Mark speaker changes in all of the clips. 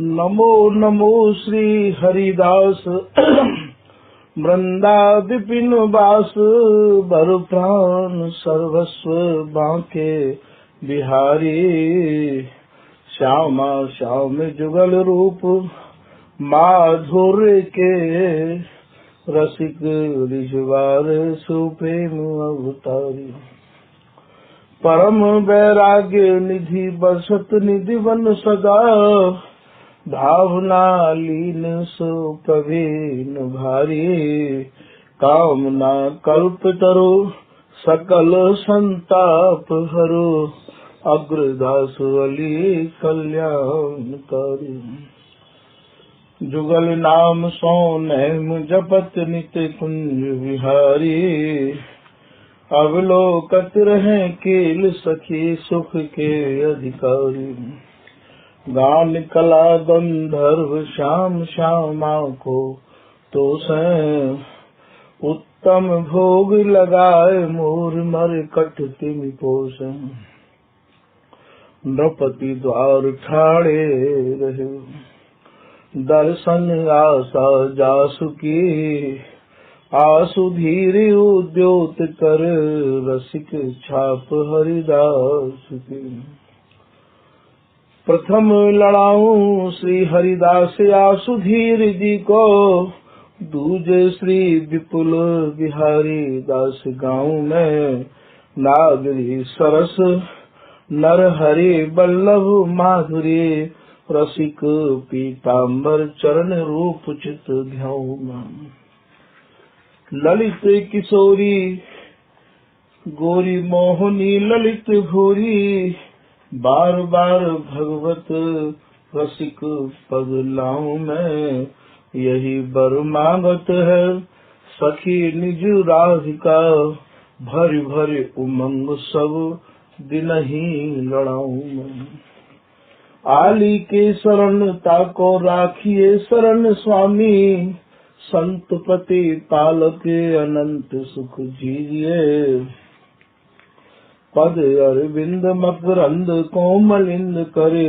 Speaker 1: नमो नमो श्री हरिदास वृंदा विपिन वास बर प्राण सर्वस्व बांके बिहारी। श्यामा श्याम जुगल रूप माधुर्य के रसिक रिजवार सुप्रेम अवतारी। परम वैराग्य निधि बसत निधि वन सदा भावना लीन सो प्रवीण भारी। कामना कल्प तरु सकल संताप हरो अग्रदास अली कल्याणकारी। जुगल नाम सो नैम जपत नित कुंज विहारी। अवलोकत रहे केल सखी सुख के अधिकारी। गान कला गंधर्व श्याम श्यामा को तो उत्तम भोग लगाए मोर मर कट तिम पोष। नृपति द्वार ठाड़े रहे दर्शन आशा जासु की। आसु धीर उद्योत कर रसिक छाप हरिदास की। प्रथम लड़ाऊं श्री हरिदास आसु धीर जी को। दूजे श्री विपुल बिहारी दास गाँव में। नागरी सरस नर हरि बल्लभ माधुरी। रसिक पीताम्बर चरण रूप चित ध्याऊ। ललित किशोरी गोरी मोहनी ललित भूरी। बार बार भगवत रसिक पद लाऊं मैं। यही बर मांगत है सखी निज राधिका। भरी भरी उमंग सब दिन ही लड़ाऊं मैं। आली के शरण ताको राखिए शरण स्वामी। संत पति पालक अनंत सुख जीजिए। पद अरविंद मकरंद कोमलिंद करे।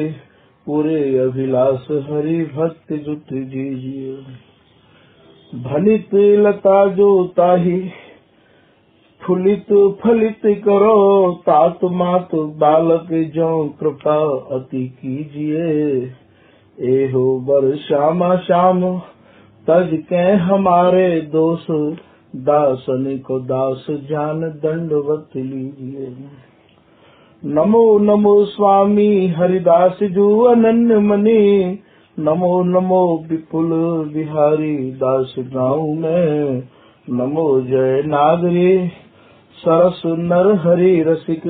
Speaker 1: पूरे अभिलाष हरि भक्त जुट जीजिए। भनित लता जो ताही फुलित फलित करो। तात मात बालक जो कृपा अति कीजिए। एहो बर श्यामा श्याम तज के हमारे दोष। दासन को दास जान दंडवत लीजिए। नमो नमो स्वामी हरिदास जो अनन्य मणि। नमो नमो विपुल बिहारी दास गाँव में। नमो जय नागरी सरस नर हरि रसिक।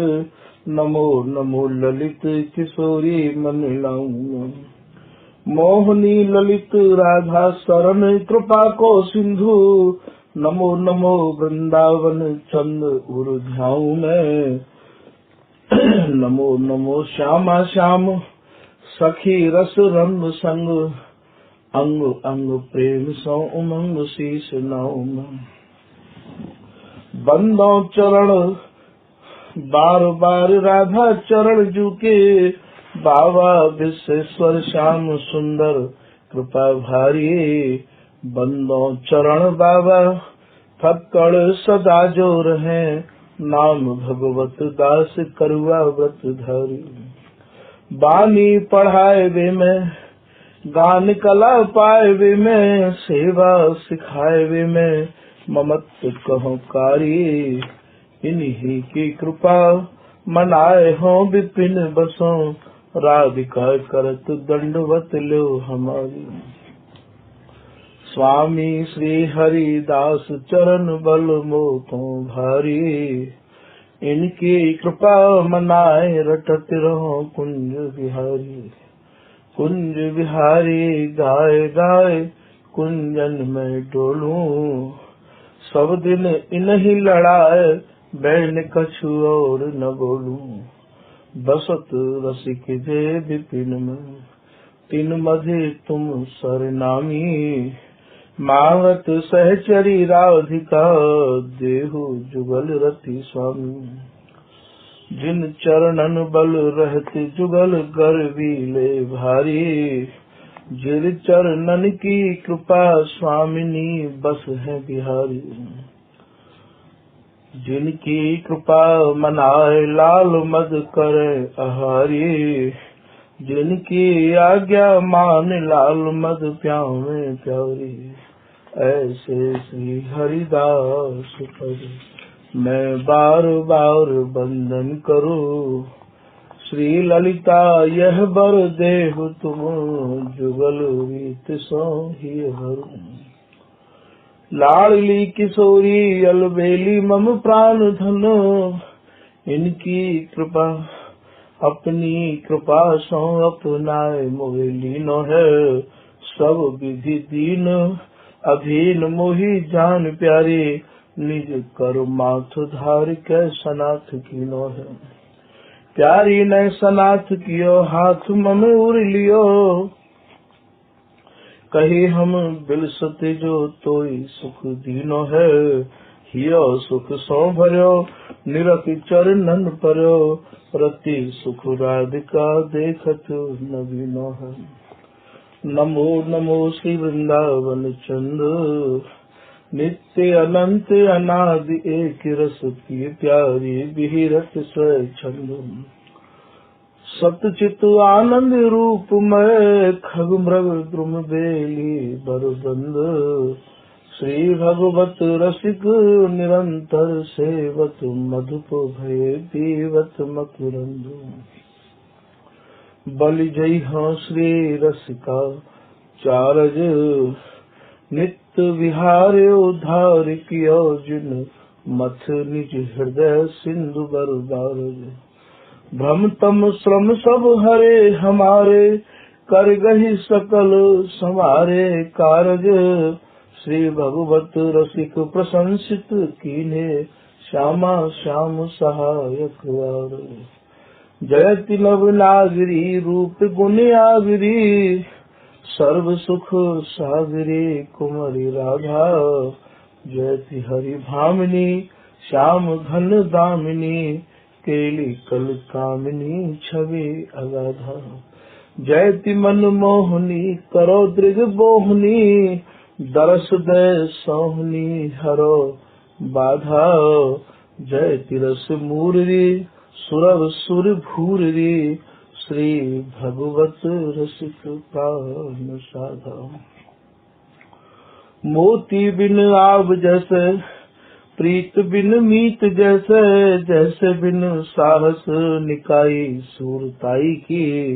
Speaker 1: नमो नमो ललित किशोरी मन लाऊं। मोहनी ललित राधा शरण कृपा को सिंधु। नमो नमो वृंदावन चंद उर ध्याऊ में। नमो नमो श्यामा श्याम सखी रस रंग संग। अंग अंग प्रेम सो उमंग शीस नाऊ। बंदो चरण बार बार राधा चरण जुके। बाबा विश्वेश्वर श्याम सुंदर कृपा भारी। बंदो चरण बाबा फक्कड़ सदा जो रहे। नाम भगवत दास करुआ व्रत धारी। बानी पढ़ाए वे में गान कला पाए वे में। सेवा सिखाए वे में ममत्व कहो कारी। इन्हीं की कृपा मनाए हो विपिन बसों। राधिका करत दंडवत लो हमारी। स्वामी श्री हरिदास चरण बल मोतों भारी। इनकी कृपा मनाए रटत रहो कुंज बिहारी। कुंज बिहारी गाय गाय कुंजन में डोलूं। सब दिन इन्हीं लड़ाए बैन कछु और न बोलूं। बसत रसिक जे विपिन में। तीन मधे तुम सरनामी। मांगत सहचरी राधिका। देहु जुगल रति स्वामी। जिन चरणन बल रहते जुगल गर्वी ले भारी। जिन चरणन की कृपा स्वामिनी बस है बिहारी। जिनकी कृपा मनाए लाल मद करे आहारी। जिनकी आज्ञा मान लाल मद प्यावे प्यारी। ऐसे श्री हरिदास पर मैं बार बार वंदन करूं। श्री ललिता यह बर देहु तुम जुगल रीत सो ही हरु। लाडली किशोरी अलबेली मम प्राण धन। इनकी कृपा अपनी कृपा सो अपनाए मोहि लीनो है। सब विधि दीन अधीन मोहि जान प्यारी। निज कर माथ धार के सनाथ कीनो है। प्यारी ने सनाथ कियो हाथ मम उर लियो। कही हम बिलसते जो तोई सुख दीनो है। हियो सुख सो भर्यो निरख चरणन पर्यो। रति सुख राधिका देखत नवीनो है। नमो नमो श्री वृंदावन चंद। नित्य अनंत अनादि एक रस की प्यारी बिहरत स्वच्छंद। सतचित आनंद रूप में खग मृग द्रुम बेली बरबंद। श्री भगवत रसिक निरंतर सेवत मधुप भय पीवत मकुरंद। बलि जय हाँ श्री रसिका चारज। नित्य विहार उद्धार कियो जिन मथ निज हृदय सिंधु बरबारज। भ्रम तम श्रम सब हरे हमारे कर गहि सकल समारे कारज। श्री भगवत रसिक प्रशंसित कीन्हे श्यामा श्याम सहायक वार। जयति नव नागरी रूप गुण आगरी। सर्व सुख सागरी कुमरी राधा। जयति हरि भामिनी श्याम घन दामिनी। केली कल कामिनी छवि अगाधा। जयति मन मोहनी करो दृग बोहनी। दरस दय सोहनी हरो बाधा। जयति रस मूर्री सुरव सुर भूरी। श्री भगवत रसिक प्राण साधा। मोती बिन आब जैसे प्रीत बिन मीत जैसे। जैसे बिन साहस निकाई सूरताई की।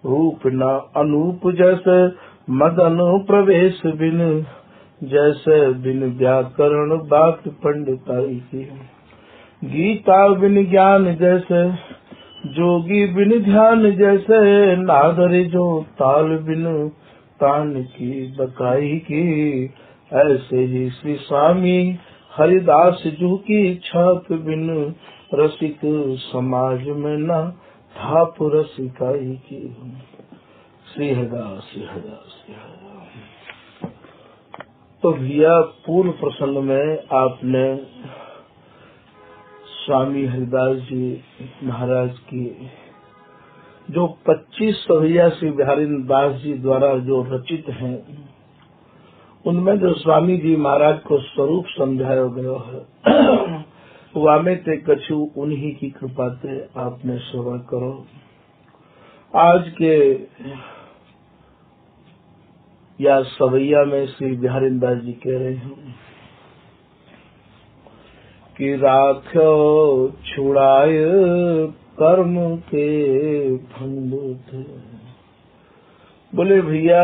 Speaker 1: रूप न अनूप जैसे मदन प्रवेश बिन। जैसे बिन व्याकरण बात पंडिताई की। गीता बिन ज्ञान जैसे जोगी बिन ध्यान जैसे। नादरे जो ताल बिन तान की बकाई की। ऐसे ही श्री स्वामी हरिदास जू की छाप बिन। रसिक समाज में न थाप रसिकाई की। श्री हरिदास श्री हरिदास श्री हरिदास। तो भैया पूर्व प्रसंग में आपने स्वामी हरिदास जी महाराज की जो 25 सवैया श्री बिहारी दास जी द्वारा जो रचित हैं, उनमें जो स्वामी जी महाराज को स्वरूप समझाया गया है, वामे ते कछु उन्हीं की कृपा से आपने सेवा करो। आज के या सवैया में श्री बिहारी दास जी कह रहे हैं कि राख्यो छुड़ाए कर्म के फंद थे। बोले भैया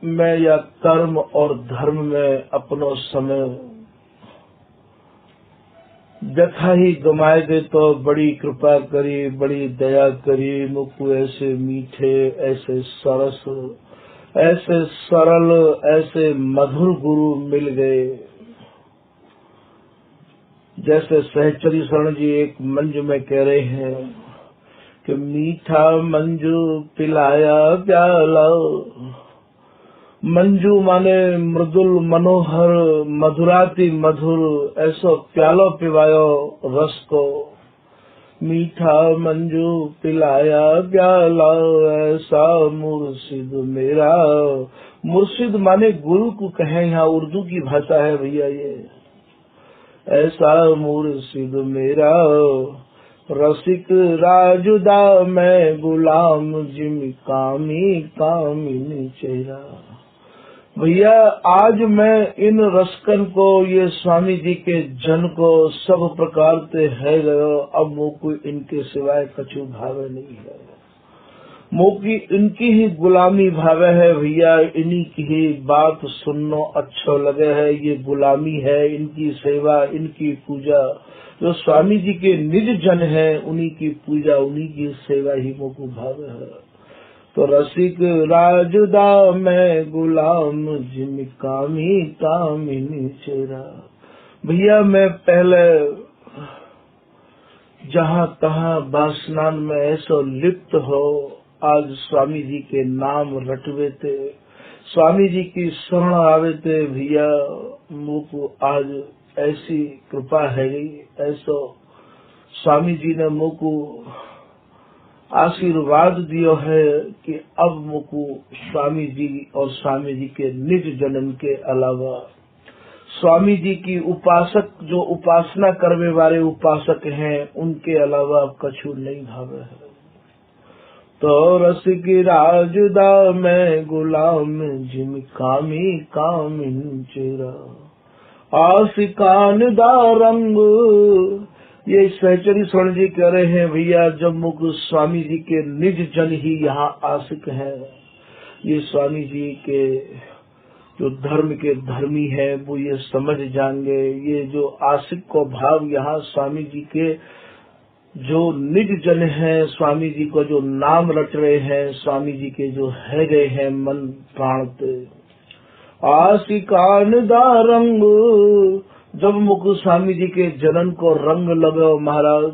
Speaker 1: मैं या कर्म और धर्म में अपनो समय जथा ही गमाए दे तो बड़ी कृपा करी, बड़ी दया करी। मुझको ऐसे मीठे, ऐसे सरस, ऐसे सरल, ऐसे मधुर गुरु मिल गए। जैसे सहचरी शरण जी एक मंज में कह रहे हैं कि मीठा मंजू पिलाया प्याला। मंजू माने मृदुल मनोहर मधुराति मधुर। ऐसो प्यालो पिवायो रस को मीठा मंजू पिलाया प्याला, ऐसा मुर्शिद मेरा। मुर्शिद माने गुरु को कहें, यहाँ उर्दू की भाषा है भैया ये। ऐसा मुर्शिद मेरा, रसिक राजुदा मैं गुलाम जिम कामी कामिनी चेहरा। भैया आज मैं इन रसकन को, ये स्वामी जी के जन को सब प्रकार से है गयो, अब मोको इनके सिवाय कछु भावे नहीं है। मोकी इनकी ही गुलामी भावे है भैया, इन्हीं की ही बात सुननो अच्छा लगे है। ये गुलामी है, इनकी सेवा, इनकी पूजा। जो स्वामी जी के निज जन है, उन्हीं की पूजा, उन्हीं की सेवा ही मोको भावे है। तो रसिक राजुदा मैं गुलाम जिम कामी कामिनी चेहरा। भैया मैं पहले जहाँ तहाँ वासना में ऐसा लिप्त हो, आज स्वामी जी के नाम रटवे थे, स्वामी जी की शरण आवे थे भैया। मुझको आज ऐसी कृपा है गई, ऐसा स्वामी जी ने मुझको आशीर्वाद दियो है कि अब मुझको स्वामी जी और स्वामी जी के निज जन्म के अलावा स्वामी जी की उपासक, जो उपासना करने वाले उपासक हैं, उनके अलावा अब कछु नहीं भावे है। तो रसिक राजुदा मैं गुलाम जिम कामी कामिन चेरा, आशिकान दा रंग। ये सहचरी स्वर्ण जी कह रहे हैं भैया, जब मुख स्वामी जी के निज जन ही यहाँ आशिक है, ये स्वामी जी के जो धर्म के धर्मी है वो ये समझ जाएंगे। ये जो आशिक को भाव यहाँ स्वामी जी के जो निज जन है, स्वामी जी को जो नाम रट रहे हैं, स्वामी जी के जो है गए हैं मन प्राण पे, आशिकान दा रंग। जब मुख स्वामी जी के जनन को रंग लगो महाराज,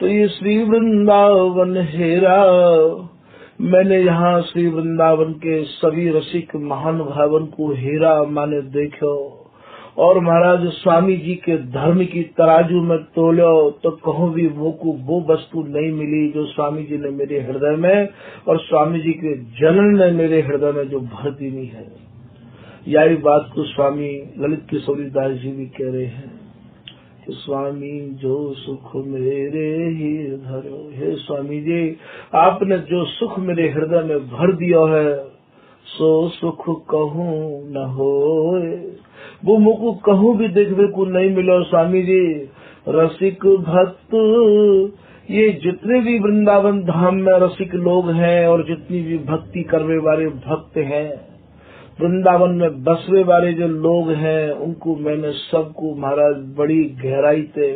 Speaker 1: तो ये श्री वृंदावन हेरा। मैंने यहाँ श्री वृंदावन के सभी रसिक महानुभावन को हेरा माने देखो, और महाराज स्वामी जी के धर्म की तराजू में तोलो तो कहो भी मोको वो वस्तु नहीं मिली जो स्वामी जी ने मेरे हृदय में और स्वामी जी के जनन ने मेरे हृदय में जो भर दी नहीं है। यही बात को स्वामी ललित किशोरी दास जी भी कह रहे हैं कि स्वामी जो सुख मेरे ही धरो। हे स्वामी जी, आपने जो सुख मेरे हृदय में भर दिया है, सो सुख कहूँ न होए, वो मुझको कहूँ भी देखने को नहीं मिलो। स्वामी जी रसिक भक्त, ये जितने भी वृंदावन धाम में रसिक लोग हैं और जितनी भी भक्ति करने वाले भक्त हैं, वृंदावन में बसवे वाले जो लोग हैं, उनको मैंने सबको महाराज बड़ी गहराई से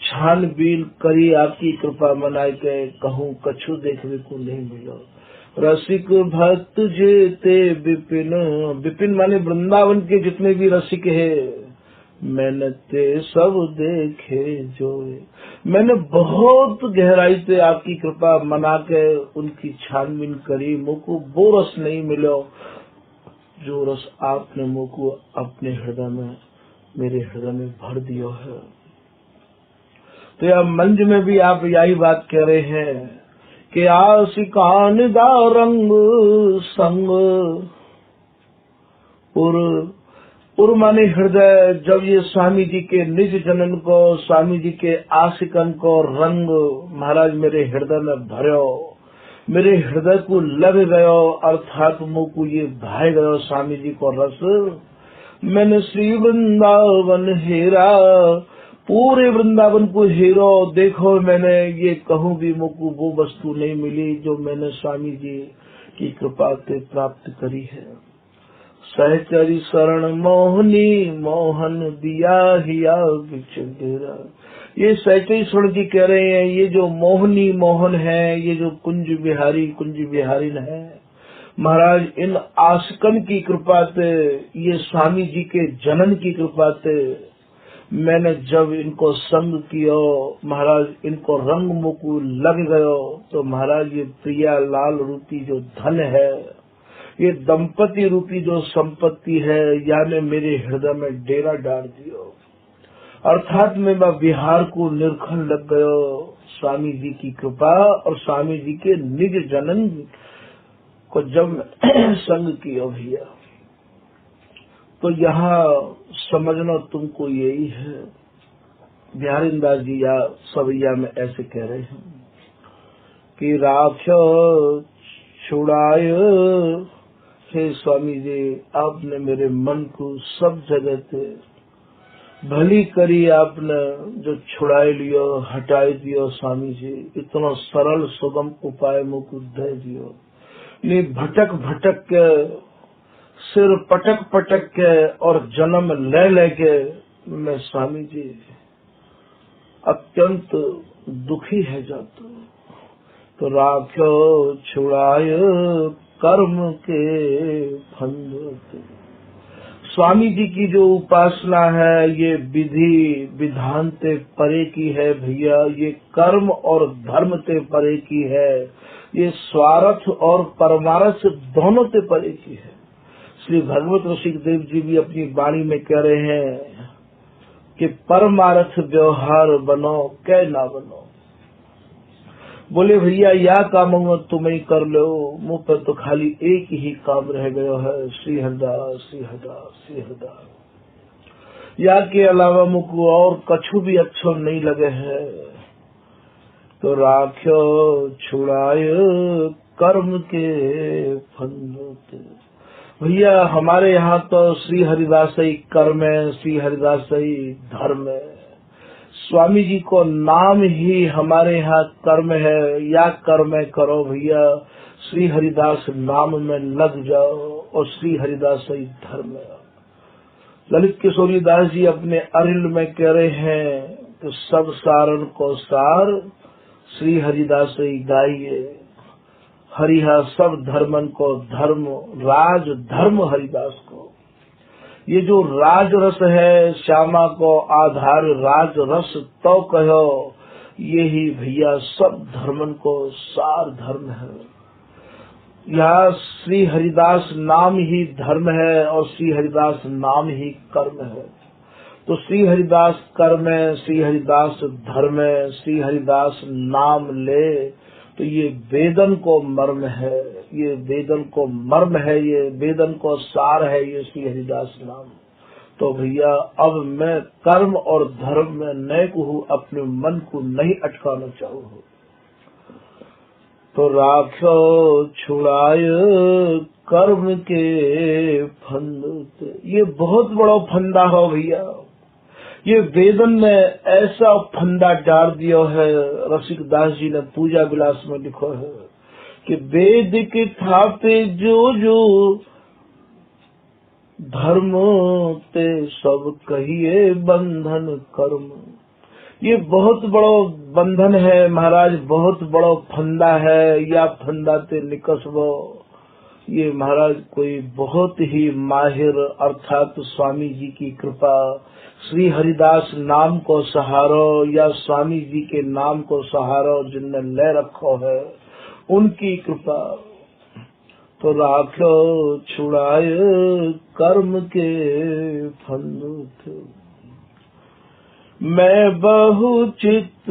Speaker 1: छानबीन करी, आपकी कृपा मनाए के कहूँ कछु देखने को नहीं मिलो। रसिक भक्त जेते विपिन, विपिन माने वृंदावन के जितने भी रसिक है, मैंने ते सब देखे जो। मैंने बहुत गहराई से आपकी कृपा मना के उनकी छानबीन करी, मुझको वो रस नहीं मिलो जो रस आपने मुझको अपने हृदय में, मेरे हृदय में भर दिया है। तो यह मंज में भी आप यही बात कह रहे हैं कि आशिकान दा रंग संग, पुर माने हृदय। जब ये स्वामी जी के निज जनन को, स्वामी जी के आशिकन को रंग महाराज मेरे हृदय में भरो, मेरे हृदय को लग गयो, अर्थात मुझको ये भाई गयो स्वामी जी को रस। मैंने श्री वृंदावन हेरा, पूरे वृंदावन को हेरो देखो, मैंने ये कहूँ भी मुझको वो वस्तु नहीं मिली जो मैंने स्वामी जी की कृपा से प्राप्त करी है। सहचरी शरण मोहनी मोहन दिया हिया बिचंदेरा। ये सहचरी शरण जी कह रहे हैं, ये जो मोहनी मोहन है, ये जो कुंज बिहारी है महाराज, इन आशिकन की कृपा से, ये स्वामी जी के जनन की कृपा से मैंने जब इनको संग किया महाराज, इनको रंग मुकु लग गयो, तो महाराज ये प्रिया लाल रूपी जो धन है, ये दंपति रूपी जो संपत्ति है, यानी मेरे हृदय में डेरा डाल दियो। अर्थात मैं विहार को निरखन लग गयो, स्वामी जी की कृपा और स्वामी जी के निज जनन को जब संग किया भैया, तो यहाँ समझना तुमको यही है। बिहारीदास जी या सवैया में ऐसे कह रहे हैं कि राख्यो छुड़ाए, हे स्वामी जी आपने मेरे मन को सब जगह से भली करी, आपने जो छुड़ाए लियो हटाए दियो स्वामी जी, इतना सरल सुगम उपाय मुझको दे दियो। नहीं भटक भटक के, सिर पटक पटक के और जन्म ले लेके मैं स्वामी जी अत्यंत दुखी है जाता। तो राख्यो छुड़ाए कर्म के फंद। स्वामी जी की जो उपासना है ये विधि विधान ते परे की है भैया, ये कर्म और धर्म ते परे की है, ये स्वार्थ और परमार्थ दोनों ते परे की है। श्री भगवत ऋषिदेव जी भी अपनी वाणी में कह रहे हैं कि परमार्थ व्यवहार बनो कै ना बनो। बोले भैया या काम तुम ही कर लो, मुंह पर तो खाली एक ही काम रह गया है, श्री हरिदास श्री हरिदास श्री हरिदास। या के अलावा मुझको और कछु भी अच्छो नहीं लगे है। तो राख्यो छुड़ाए कर्म के फंद। भैया हमारे यहाँ तो श्री हरिदास ही कर्म है, श्री हरिदास ही धर्म है। स्वामी जी को नाम ही हमारे यहाँ कर्म है, या कर्म करो भैया, श्री हरिदास नाम में लग जाओ और श्री हरिदास ही धर्म है। ललित किशोरी दास जी अपने अरिल में कह रहे हैं कि सब सारण को सार श्री हरिदास ही गाइए, हरिहा सब धर्मन को धर्म, राज धर्म हरिदास को। ये जो राज रस है श्यामा को आधार राज रस तो कहो, ये ही भैया सब धर्मन को सार धर्म है। यहाँ श्री हरिदास नाम ही धर्म है और श्री हरिदास नाम ही कर्म है। तो श्री हरिदास कर्म है, श्री हरिदास धर्म है, श्री हरिदास नाम ले, तो ये वेदन को मर्म है, ये वेदन को मर्म है, ये वेदन को सार है, ये श्री हरिदास नाम। तो भैया अब मैं कर्म और धर्म में नए को हूँ, अपने मन को नहीं अटकाना चाहूँ। तो राख्यो छुड़ाए कर्म के फंद। ये बहुत बड़ा फंदा हो भैया, ये वेदन में ऐसा फंदा डाल दिया है। रसिक दास जी ने पूजा विलास में लिखा है कि वेद के थापे जो जो धर्म ते सब कहिए बंधन कर्म। ये बहुत बड़ा बंधन है महाराज, बहुत बड़ा फंदा है, या फंदा ते निकसबो। ये महाराज कोई बहुत ही माहिर अर्थात स्वामी जी की कृपा, श्री हरिदास नाम को सहारो या स्वामी जी के नाम को सहारो जिनने ले रखो है, उनकी कृपा। तो राख्यो छुड़ाए कर्म के फंद। मैं बहु चित्त,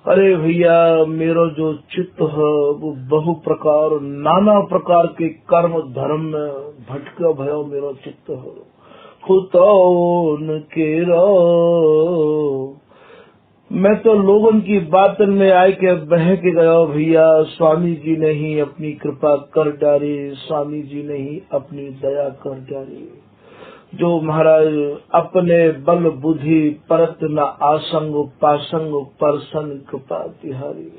Speaker 1: अरे भैया मेरा जो चित्त है वो बहु प्रकार नाना प्रकार के कर्म धर्म में भटका भयो मेरा चित्त है। खुतौन केरो, मैं तो लोगों की बातन में आए के बह के गया भैया। स्वामी जी ने ही अपनी कृपा कर डाली, स्वामी जी ने ही अपनी दया कर डाली। जो महाराज अपने बल बुद्धि परत न आसंग पासंग परसन कृपा तिहारी।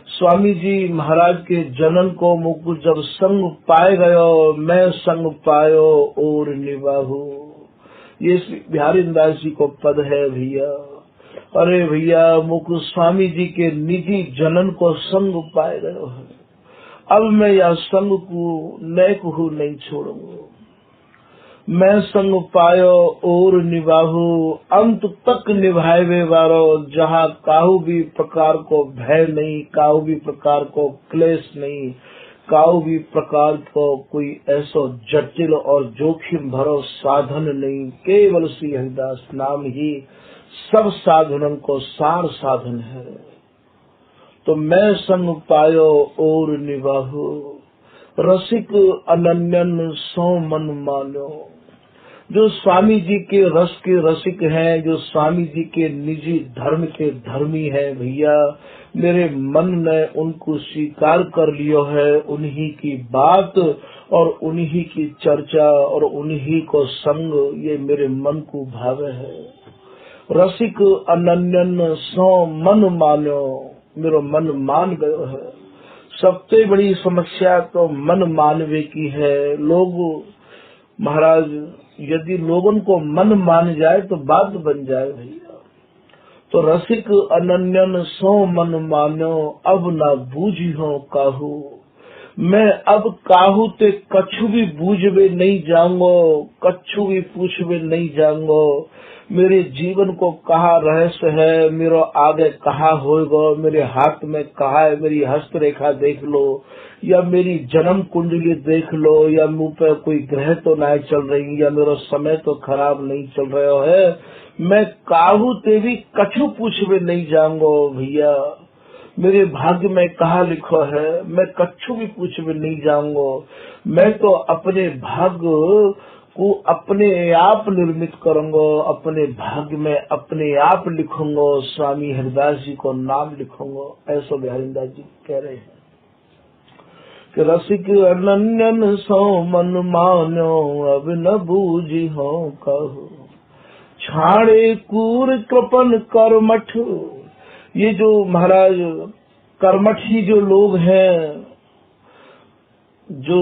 Speaker 1: स्वामी जी महाराज के जनन को मुझको जब संग पाए गयो, मैं संग पायो और निभाहू। ये बिहारी दास जी को पद है भैया। अरे भैया मुझको स्वामी जी के निजी जनन को संग पाए गयो है। अब मैं यह संग को नए को नहीं छोड़ूंगा। मैं संग पायो और निभाहू, अंत तक निभाए वारो। जहाँ काहू भी प्रकार को भय नहीं, काहू भी प्रकार को क्लेश नहीं, काहू भी प्रकार को कोई ऐसा जटिल और जोखिम भरो साधन नहीं। केवल श्री हरिदास नाम ही सब साधनन को सार साधन है। तो मैं संग पायो और निभाहो, रसिक अनन्यन सो मन मानो। जो स्वामी जी के रस के रसिक हैं, जो स्वामी जी के निजी धर्म के धर्मी हैं भैया, मेरे मन ने उनको स्वीकार कर लियो है। उन्हीं की बात और उन्हीं की चर्चा और उन्हीं को संग ये मेरे मन को भावे है। रसिक अनन्यन सो मन मानो, मेरा मन मान गयो है। सबसे बड़ी समस्या तो मन मानवे की है। लोग महाराज यदि लोगों को मन मान जाए तो बात बन जाए भैया। तो रसिक अनन्यन सो मन मानो, अब ना बूझी हो काहू। मैं अब काहू ते कछु भी बूझवे नहीं जाऊंगो, कछु भी पूछवे नहीं जाऊंगो। मेरे जीवन को कहा रहस्य है, मेरा आगे कहा होगा, मेरे हाथ में कहा है, मेरी हस्तरेखा देख लो या मेरी जन्म कुंडली देख लो, या मुंह पे कोई ग्रह तो नहीं चल रही, या मेरा समय तो खराब नहीं चल रहा है। मैं काहू ते भी कछु पूछवे नहीं जाऊंगो भैया। मेरे भाग्य में कहा लिखो है, मैं कछु भी पूछवे नहीं जाऊंगो। मैं तो अपने भाग्य को अपने आप निर्मित करूंगा, अपने भाग्य में अपने आप लिखूंगा, स्वामी हरिदास जी को नाम लिखूंगा। ऐसा बिहारीदास जी कह रहे हैं कि रसिक अनन्यन सो मन मानो, अब न बूझी हो कहो। छाड़े कूर कृपन कर्मठ, ये जो महाराज कर्मठी जो लोग हैं, जो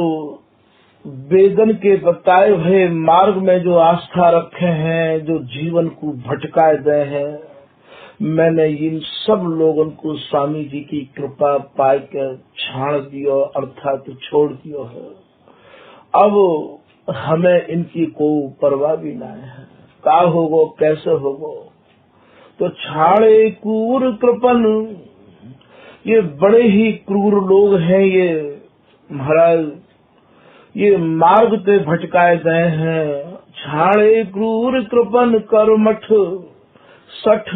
Speaker 1: वेदन के बताए हुए मार्ग में जो आस्था रखे हैं, जो जीवन को भटकाए गए हैं, मैंने इन सब लोगों को स्वामी जी की कृपा पाई के छाड़ दियो, अर्थात छोड़ दियो है। अब हमें इनकी कोई परवाह भी नहीं है, का होगो कैसे होगो। तो छाड़े क्रूर कृपन, ये बड़े ही क्रूर लोग हैं ये महाराज, ये मार्ग पे भटकाए गए हैं। छाड़े क्रूर कृपन कर्मठ सठ,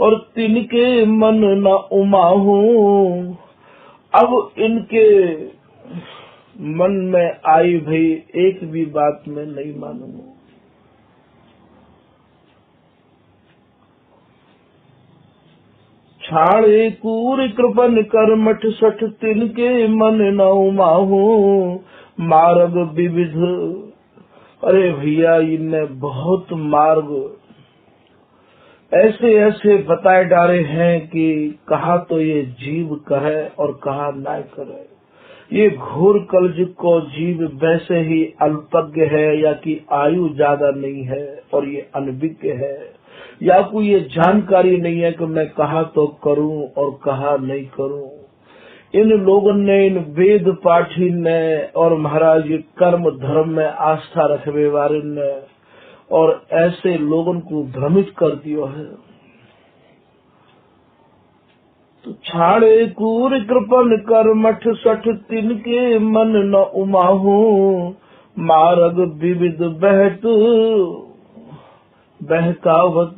Speaker 1: और तिनके मन न उमाहू। अब इनके मन में आई भाई एक भी बात में नहीं मानूंगा। छाड़े कूर कृपन कर्मठ सठ, तिनके मन न उमाहू। मार्ग विविध, अरे भैया इनने बहुत मार्ग ऐसे ऐसे बताए डाले हैं कि कहा तो ये जीव करे और कहा ना करे। ये घोर कलयुग को जीव वैसे ही अल्पज्ञ है, या कि आयु ज्यादा नहीं है और ये अनभिज्ञ है, या कोई ये जानकारी नहीं है कि मैं कहा तो करूं और कहा नहीं करूं। इन लोगों ने, इन वेद पाठी ने और महाराज ये कर्म धर्म में आस्था रखने वाले ने और ऐसे लोगों को भ्रमित कर दिया है। तो छाड़े कूर कृपन कर्मठ सठ, तिनके मन न उमाहू। मार्ग विविध बहत बहकावत,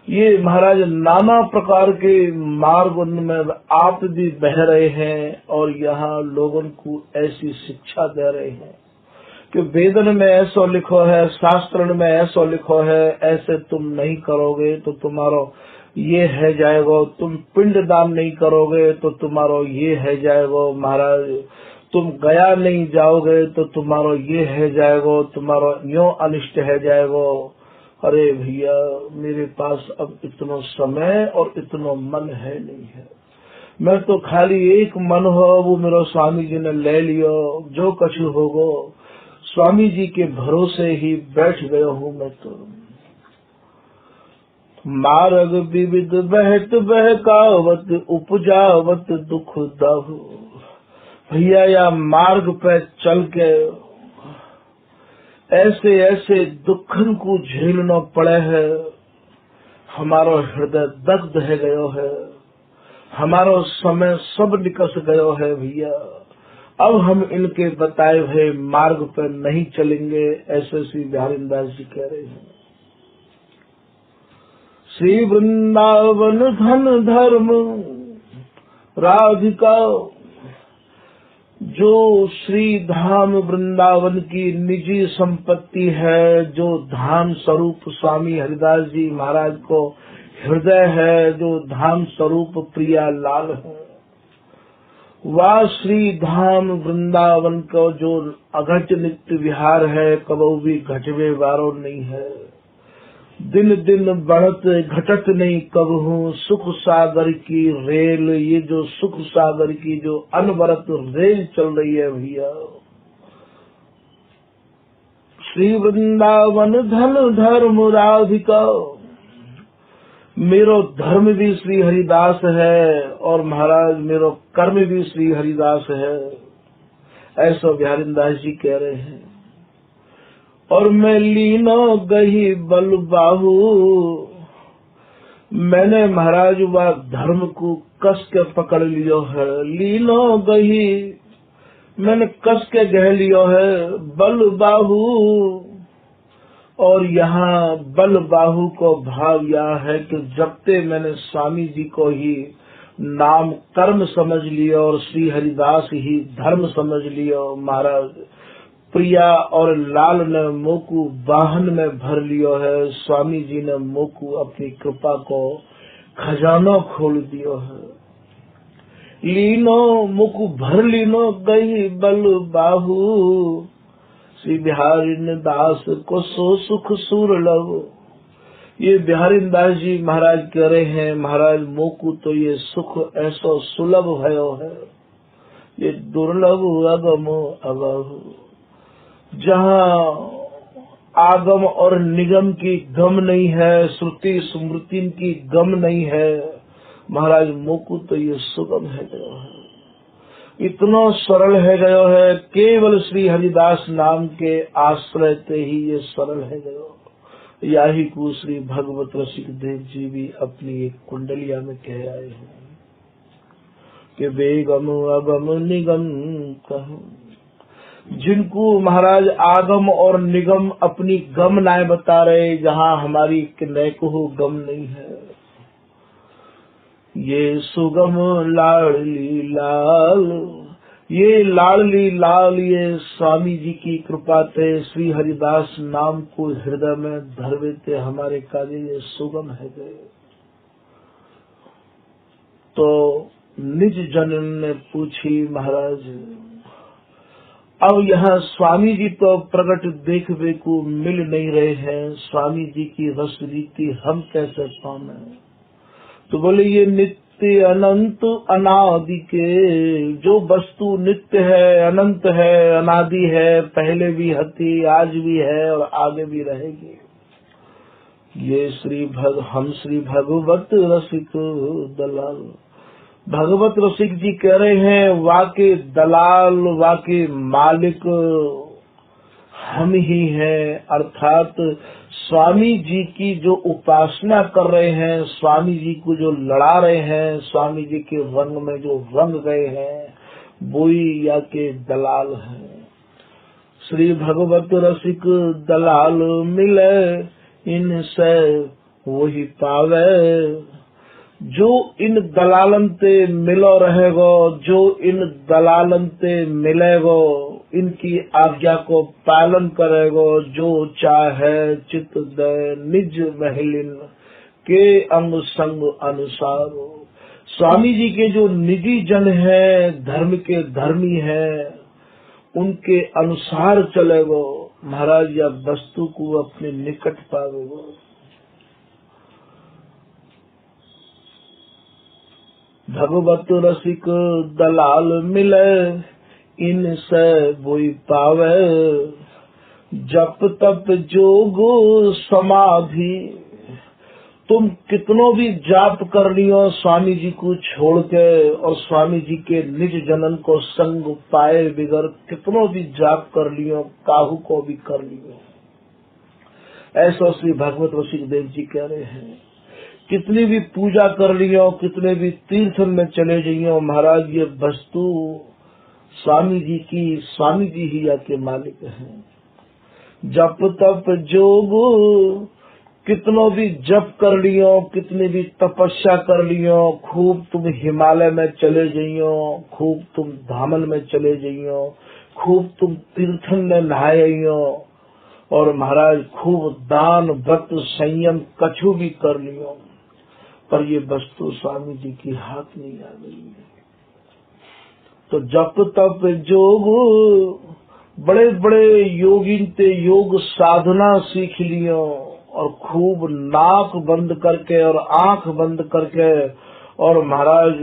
Speaker 1: ये महाराज नाना प्रकार के मार्ग उनमें आप भी बह रहे हैं और यहाँ लोगों को ऐसी शिक्षा दे रहे हैं कि वेदन में ऐसा लिखो है, शास्त्र में ऐसा लिखो है, ऐसे तुम नहीं करोगे तो तुम्हारा ये है जाएगा, तुम पिंड दान नहीं करोगे तो तुम्हारा ये है जाएगा महाराज, तुम गया नहीं जाओगे तो तुम्हारा ये है जाएगा, तुम्हारा यो अनिष्ट है जाएगा। अरे भैया मेरे पास अब इतना समय और इतना मन है नहीं है, मैं तो खाली एक मन हो वो मेरा स्वामी जी ने ले लियो, जो कछु होगो स्वामी जी के भरोसे ही बैठ गया हूँ मैं तो। मार्ग विविध बहत बहकावत, उपजावत दुख दाहु। भैया या मार्ग पे चल के ऐसे ऐसे दुखन को झेलना पड़े है, हमारा हृदय दग्ध है गयो है, हमारा समय सब निकस गयो है भैया। अब हम इनके बताए हुए मार्ग पर नहीं चलेंगे, ऐसे श्री बिहारीदास जी कह रहे हैं। श्री वृंदावन धन धर्म राधिका, जो श्री धाम वृंदावन की निजी संपत्ति है, जो धाम स्वरूप स्वामी हरिदास जी महाराज को हृदय है, जो धाम स्वरूप प्रिया लाल है, वह श्री धाम वृंदावन को जो अघट नित्य विहार है, कबहू भी घटवे वारो नहीं है। दिन दिन बढ़त घटत नहीं कबहू, सुख सागर की रेल, ये जो सुख सागर की जो अनवरत रेल चल रही है भैया। श्री वृंदावन धन धर्म राधिका, मेरो धर्म भी श्री हरिदास है और महाराज मेरो कर्म भी श्री हरिदास है, ऐसा बिहारीदास जी कह रहे हैं। और मैं लीनो गही बल बाहू, मैंने महाराज वह धर्म को कस के पकड़ लियो है। लीनो गही, मैंने कस के गह लियो है बल बाहू, और यहाँ बल बाहु को भाव यह है कि जब ते मैंने स्वामी जी को ही नाम कर्म समझ लिया और श्री हरिदास ही धर्म समझ लिया, महाराज प्रिया और लाल ने मोकू वाहन में भर लियो है। स्वामी जी ने मोकू अपनी कृपा को खजाना खोल दियो है। लीनो मुकु भर लीनो गई बल बाहु, श्री बिहारी दास को सो सुख सूर लव। ये बिहारी दास जी महाराज कह रहे हैं, महाराज मोकू तो ये सुख ऐसा सुलभ भयो है, ये दुर्लभ अगम अगम, जहाँ आगम और निगम की गम नहीं है, श्रुति स्मृति की गम नहीं है, महाराज मोकू तो ये सुगम है गयो है, इतना सरल है गयो है। केवल श्री हरिदास नाम के आश्रय ते ही ये सरल है गयो। याही को श्री भगवत रसिक देव जी भी अपनी एक कुंडलिया में कह आए हैं कि बेगम अगम निगम कहूं, जिनको महाराज आगम और निगम अपनी गम नाय बता रहे, जहाँ हमारी को गम नहीं है। ये सुगम लाडली लाल, ये लाडली लाल, ये स्वामी जी की कृपा थे श्री हरिदास नाम को हृदय में धरवे थे हमारे कार्य, ये सुगम है गए। तो निज जन ने पूछी महाराज, अब यहाँ स्वामी जी तो प्रकट देखने को मिल नहीं रहे हैं, स्वामी जी की रस रीति हम कैसे पावे? तो बोले ये नित्य अनंत अनादि के, जो वस्तु नित्य है, अनंत है, अनादि है, पहले भी हती, आज भी है और आगे भी रहेगी। ये हम श्री भगवत रसिक दलाल, भगवत रसिक जी कह रहे हैं, वाके दलाल वाके मालिक हम ही हैं। अर्थात स्वामी जी की जो उपासना कर रहे हैं, स्वामी जी को जो लड़ा रहे हैं, स्वामी जी के रंग में जो रंग गए हैं, वही या के दलाल हैं। श्री भगवत रसिक दलाल मिले, इनसे वही पावे। जो इन दलालन ते मिलो रहेगो, जो इन दलालन ते मिलेगो, इनकी आज्ञा को पालन करेगो, जो चाहे चित दे निज महलिन के अंग संग अनुसार। स्वामी जी के जो निजी जन है, धर्म के धर्मी है, उनके अनुसार चलेगो महाराज, या वस्तु को अपने निकट पावेगो। भगवत रसिक दलाल मिले, इनसे वही पावे। जप तप जोग समाधि, तुम कितनो भी जाप कर लियो स्वामी जी को छोड़ के, और स्वामी जी के निज जनन को संग पाए बिगर कितनो भी जाप कर लियो, काहू को भी कर लियो। ऐसा श्री भगवत रसिक देव जी कह रहे हैं। कितनी भी पूजा कर लियो, कितने भी तीर्थन में चले जाइयो, महाराज ये वस्तु स्वामी जी की, स्वामी जी ही या के मालिक हैं। जप तप जोग कितनों भी जप कर लियो, कितनी भी तपस्या कर लियो, खूब तुम हिमालय में चले जाइयो, खूब तुम धामन में चले जाइयो, खूब तुम तीर्थन में नहाइयो, और महाराज खूब दान व्रत संयम कछु भी कर लियो, पर ये वस्तु स्वामी जी की हाथ नहीं आ गई है। तो जप तप जोग बड़े बड़े योगी ते योग साधना सीख लियो, और खूब नाक बंद करके और आंख बंद करके और महाराज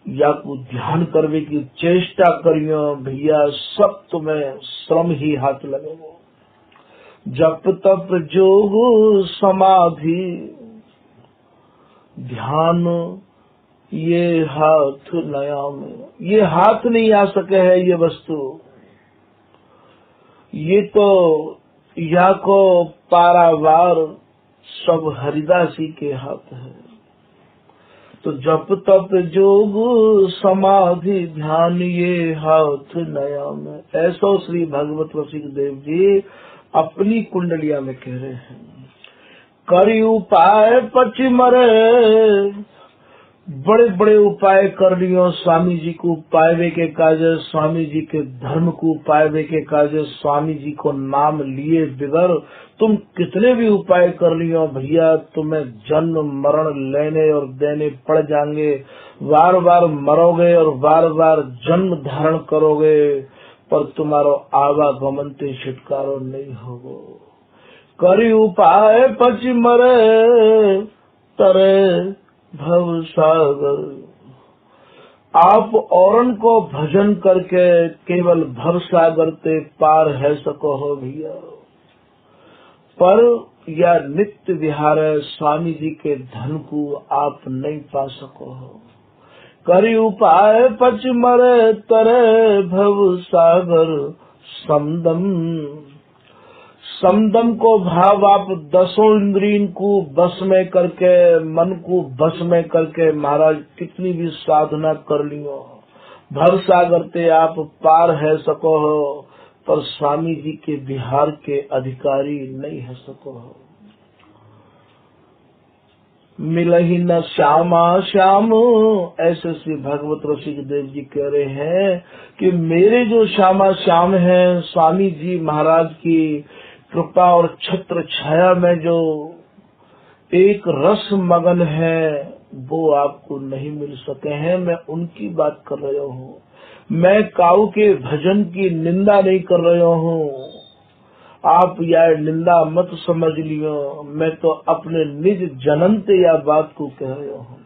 Speaker 1: या को ध्यान करने की चेष्टा करियो, भैया सब तुम्हें श्रम ही हाथ लगेगा। जप तप जोग समाधि ध्यान ये हाथ नया में, ये हाथ नहीं आ सके है ये वस्तु, ये तो या को पारावार सब हरिदासी के हाथ है। तो जप तप जोग समाधि ध्यान ये हाथ नया में, ऐसा श्री भगवत वशिष्ठ देव जी अपनी कुंडलिया में कह रहे हैं। करी उपाय पच मरे, बड़े बड़े उपाय कर लियो स्वामी जी को पावे के काजे, स्वामी जी के धर्म को पावे के काजे, स्वामी जी को नाम लिए बिगर तुम कितने भी उपाय कर लियो भैया, तुम्हें जन्म मरण लेने और देने पड़ जाएंगे, बार बार मरोगे और बार बार जन्म धारण करोगे, पर तुम्हारो आवागमन ते छुटकारो नहीं होगो। करी उपाय पच मरे तरे भव सागर, आप औरन को भजन करके केवल भव सागर ते पार है सको हो भैया, पर या नित्य विहार स्वामी जी के धन को आप नहीं पा सको हो। करी उपाय पच मरे तरे भव सागर, समदम समदम को भाव आप दसों इंद्रियों को बस में करके, मन को बस में करके महाराज कितनी भी साधना कर लियो, भव सागर ते आप पार है सको हो, पर स्वामी जी के बिहार के अधिकारी नहीं है सको हो। मिलहि न श्यामा श्याम, ऐसे श्री भगवत रसिक देव जी कह रहे हैं कि मेरे जो श्यामा श्याम है स्वामी जी महाराज की कृपा और छत्र छाया में जो एक रस मगन है वो आपको नहीं मिल सके हैं। मैं उनकी बात कर रहा हूँ, मैं काऊ के भजन की निंदा नहीं कर रहा हूँ, आप यार निंदा मत समझ लियो, मैं तो अपने निज जनन से यह बात को कह रहा हूँ।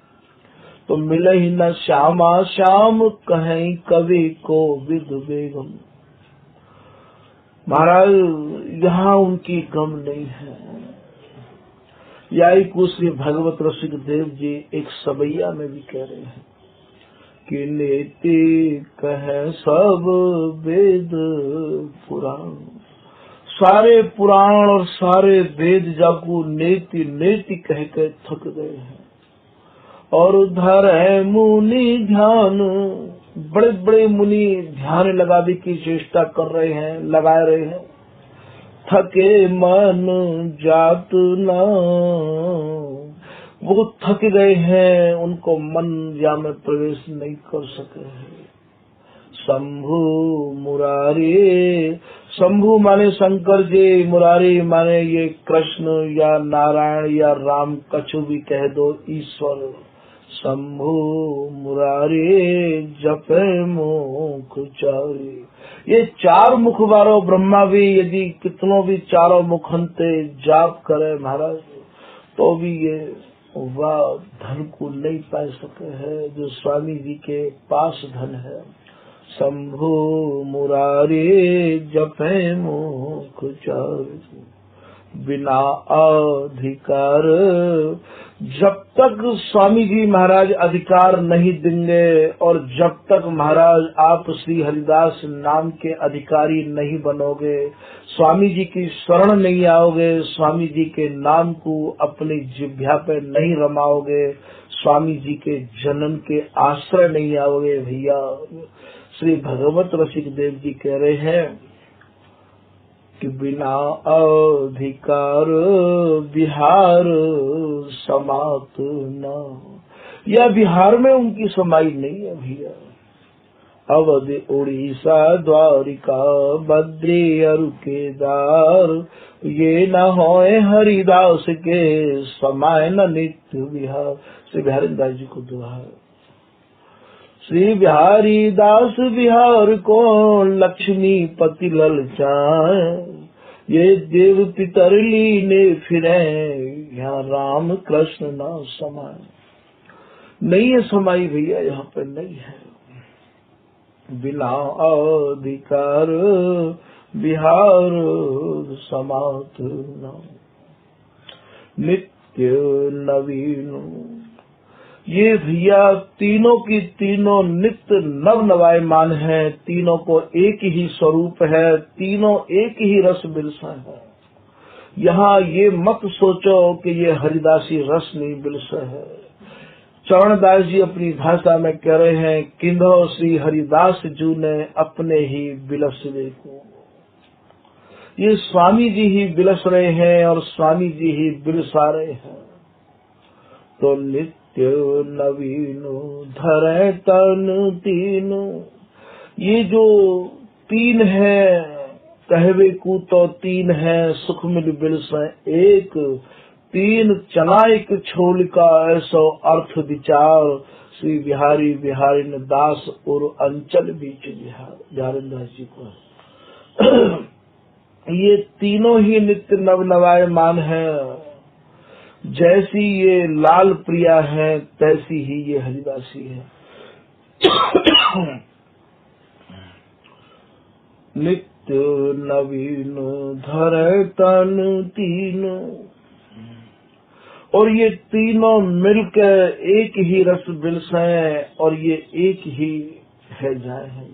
Speaker 1: तो मिले ही न श्यामा श्याम, कहीं कवि को विद बेगम, महाराज यहाँ उनकी गम नहीं है। यही कुछ श्री भगवत रसिक देव जी एक सबैया में भी कह रहे हैं कि नेति कहे सब वेद पुराण, सारे पुराण और सारे वेद जाकू नेति नेति कह के थक गए हैं, और धरे मुनि ध्यान, बड़े बड़े मुनि ध्यान लगाने की चेष्टा कर रहे हैं, लगा रहे हैं, थके मन जात ना, वो थक गए हैं, उनको मन या में प्रवेश नहीं कर सके हैं। शंभु मुरारी, शंभु माने शंकर जी, मुरारी माने ये कृष्ण या नारायण या राम, कछु भी कह दो ईश्वर। शंभु मुरारी जपे मुख चारी, ये चार मुख वारो ब्रह्मा भी यदि कितनों भी चारों मुखंते जाप करे महाराज, तो भी ये वह धन को नहीं पा सके है जो स्वामी जी के पास धन है। शंभु मुरारी जपे मुख चारी, बिना अधिकार, जब तक स्वामी जी महाराज अधिकार नहीं देंगे और जब तक महाराज आप श्री हरिदास नाम के अधिकारी नहीं बनोगे, स्वामी जी की शरण नहीं आओगे, स्वामी जी के नाम को अपनी जिह्वा पे नहीं रमाओगे, स्वामी जी के जनन के आश्रय नहीं आओगे भैया। श्री भगवत रसिक देव जी कह रहे हैं कि बिना अधिकार बिहार समाप्त न। या बिहार में उनकी समाई नहीं है भैया। अवध उड़ीसा द्वारिका बद्री और केदार, ये न होए हरिदास के समाय न नित्य विहार। श्री बिहारी दास जी को दुआ है। श्री बिहारी दास बिहार को लक्ष्मी पति ललचाए, ये देव पितर लीने फिरे यहाँ राम कृष्ण न समाए। नहीं है समाई भैया, यहाँ पे नहीं है। बिना अधिकार बिहार समाप्त न। नित्य नवीन, ये भैया तीनों की तीनों नित्य नव नवायमान है। तीनों को एक ही स्वरूप है, तीनों एक ही रस बिरसा है। यहाँ ये मत सोचो कि ये हरिदासी रस नहीं बिरसा है। चरणदास जी अपनी भाषा में कह रहे हैं, किंधो श्री हरिदास जू ने अपने ही बिलसवे को। ये स्वामी जी ही बिलस रहे हैं और स्वामी जी ही बिलसा रहे हैं। तो नित्य नवीनो धरे तन तीनो, ये जो तीन है कहवे को तो तीन है, सुख मिल बिलस एक। तीन चना एक छोल का ऐसो अर्थ विचार, श्री बिहारी बिहारी न दास और अंचल बीच बिहार। बिहारी दास जी को ये तीनों ही नित्य नव नवायमान है। जैसी ये लाल प्रिया है तैसी ही ये हरिदासी है। नित्य नवीन धरे तन तीनों, और ये तीनों मिलकर एक ही रस बिलस है और ये एक ही है जाए है।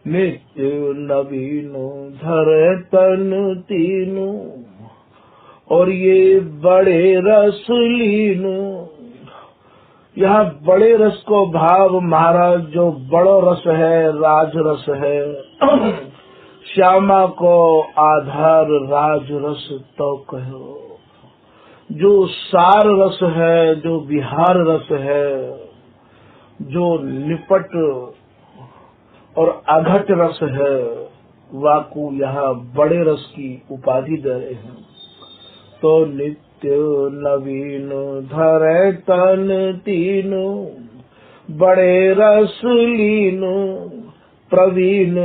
Speaker 1: नित्य नवीनो धरे तन तीनों, और ये बड़े रस लीनो। यहाँ बड़े रस को भाव महाराज, जो बड़ो रस है राज रस है। श्यामा को आधार राज रस तो कहो। जो सार रस है, जो विहार रस है, जो निपट और अघट रस है, वाकु यहाँ बड़े रस की उपाधि दे रहे हैं। तो नित्य नवीन धरे तन तीनो, बड़े रस लीनो प्रवीण।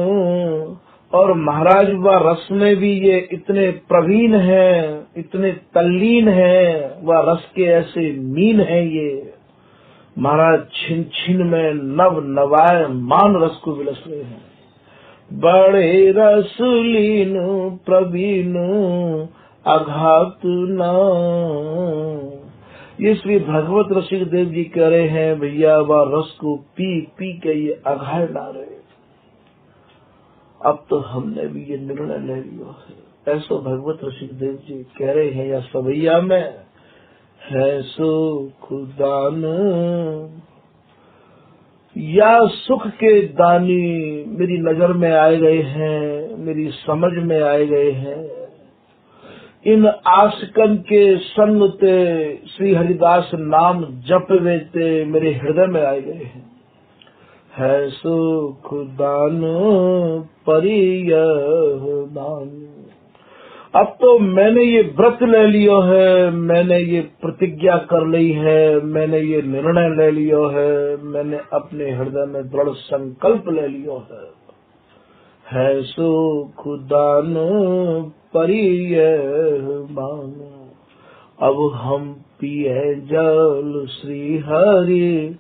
Speaker 1: और महाराज व रस में भी ये इतने प्रवीण हैं, इतने तल्लीन हैं, वह रस के ऐसे मीन हैं। ये महाराज छिन छिन में नव नवाय मान रस को विलस रहे हैं। बड़े रस लीन प्रवीण अघात न। ये श्री भगवत रसिक देव जी कह रहे हैं, भैया वह रस को पी पी के ये अघाय ना रहे। अब तो हमने भी ये निर्णय ले लिया है। ऐसो भगवत रसिक देव जी कह रहे हैं, या सवैया में है सुख दान, या सुख के दानी मेरी नजर में आए गए हैं, मेरी समझ में आए गए हैं। इन आशिकन के संग ते श्री हरिदास नाम जप वेते मेरे हृदय में आए गए हैं। है सुख दान परिय दान। अब तो मैंने ये व्रत ले लियो है, मैंने ये प्रतिज्ञा कर ली है, मैंने ये निर्णय ले लियो है, मैंने अपने हृदय में दृढ़ संकल्प ले लियो है सुख दान परिय मान। अब हम पिए जल श्री हरि।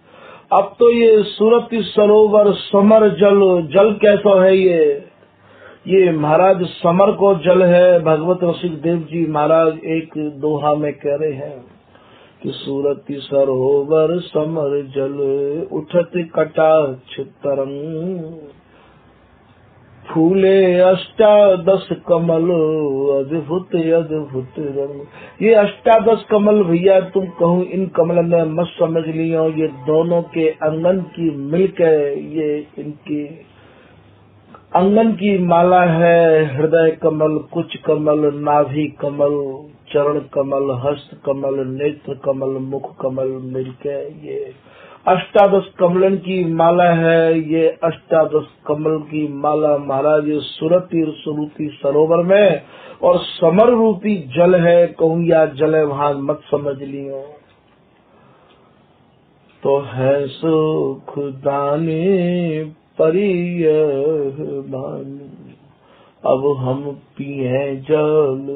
Speaker 1: अब तो ये सुरति सरोवर समर जल, जल कैसा है ये महाराज समर को जल है। भगवत रसिक देव जी महाराज एक दोहा में कह रहे हैं कि सुरति सरोवर समर जल, उठत कटाक्ष तरंग, फूले अष्टादश कमल अद्भुत अद्भुत रंग। ये अष्टादश कमल भैया तुम कहूँ इन कमल में मत समझ लियो, ये दोनों के अंगन की मिलकर ये इनकी अंगन की माला है, हृदय कमल, कुच कमल, नाभि कमल, चरण कमल, हस्त कमल, नेत्र कमल, मुख कमल मिलके ये अष्टादश कमलन की माला है। ये अष्टादश कमल की माला महाराज सुरतीर सुरुति सरोवर में, और समर रूपी जल है, कहूँ या जल है वहां मत समझ लियो। तो है सुख दाने परिय बानी, अब हम पिए जल।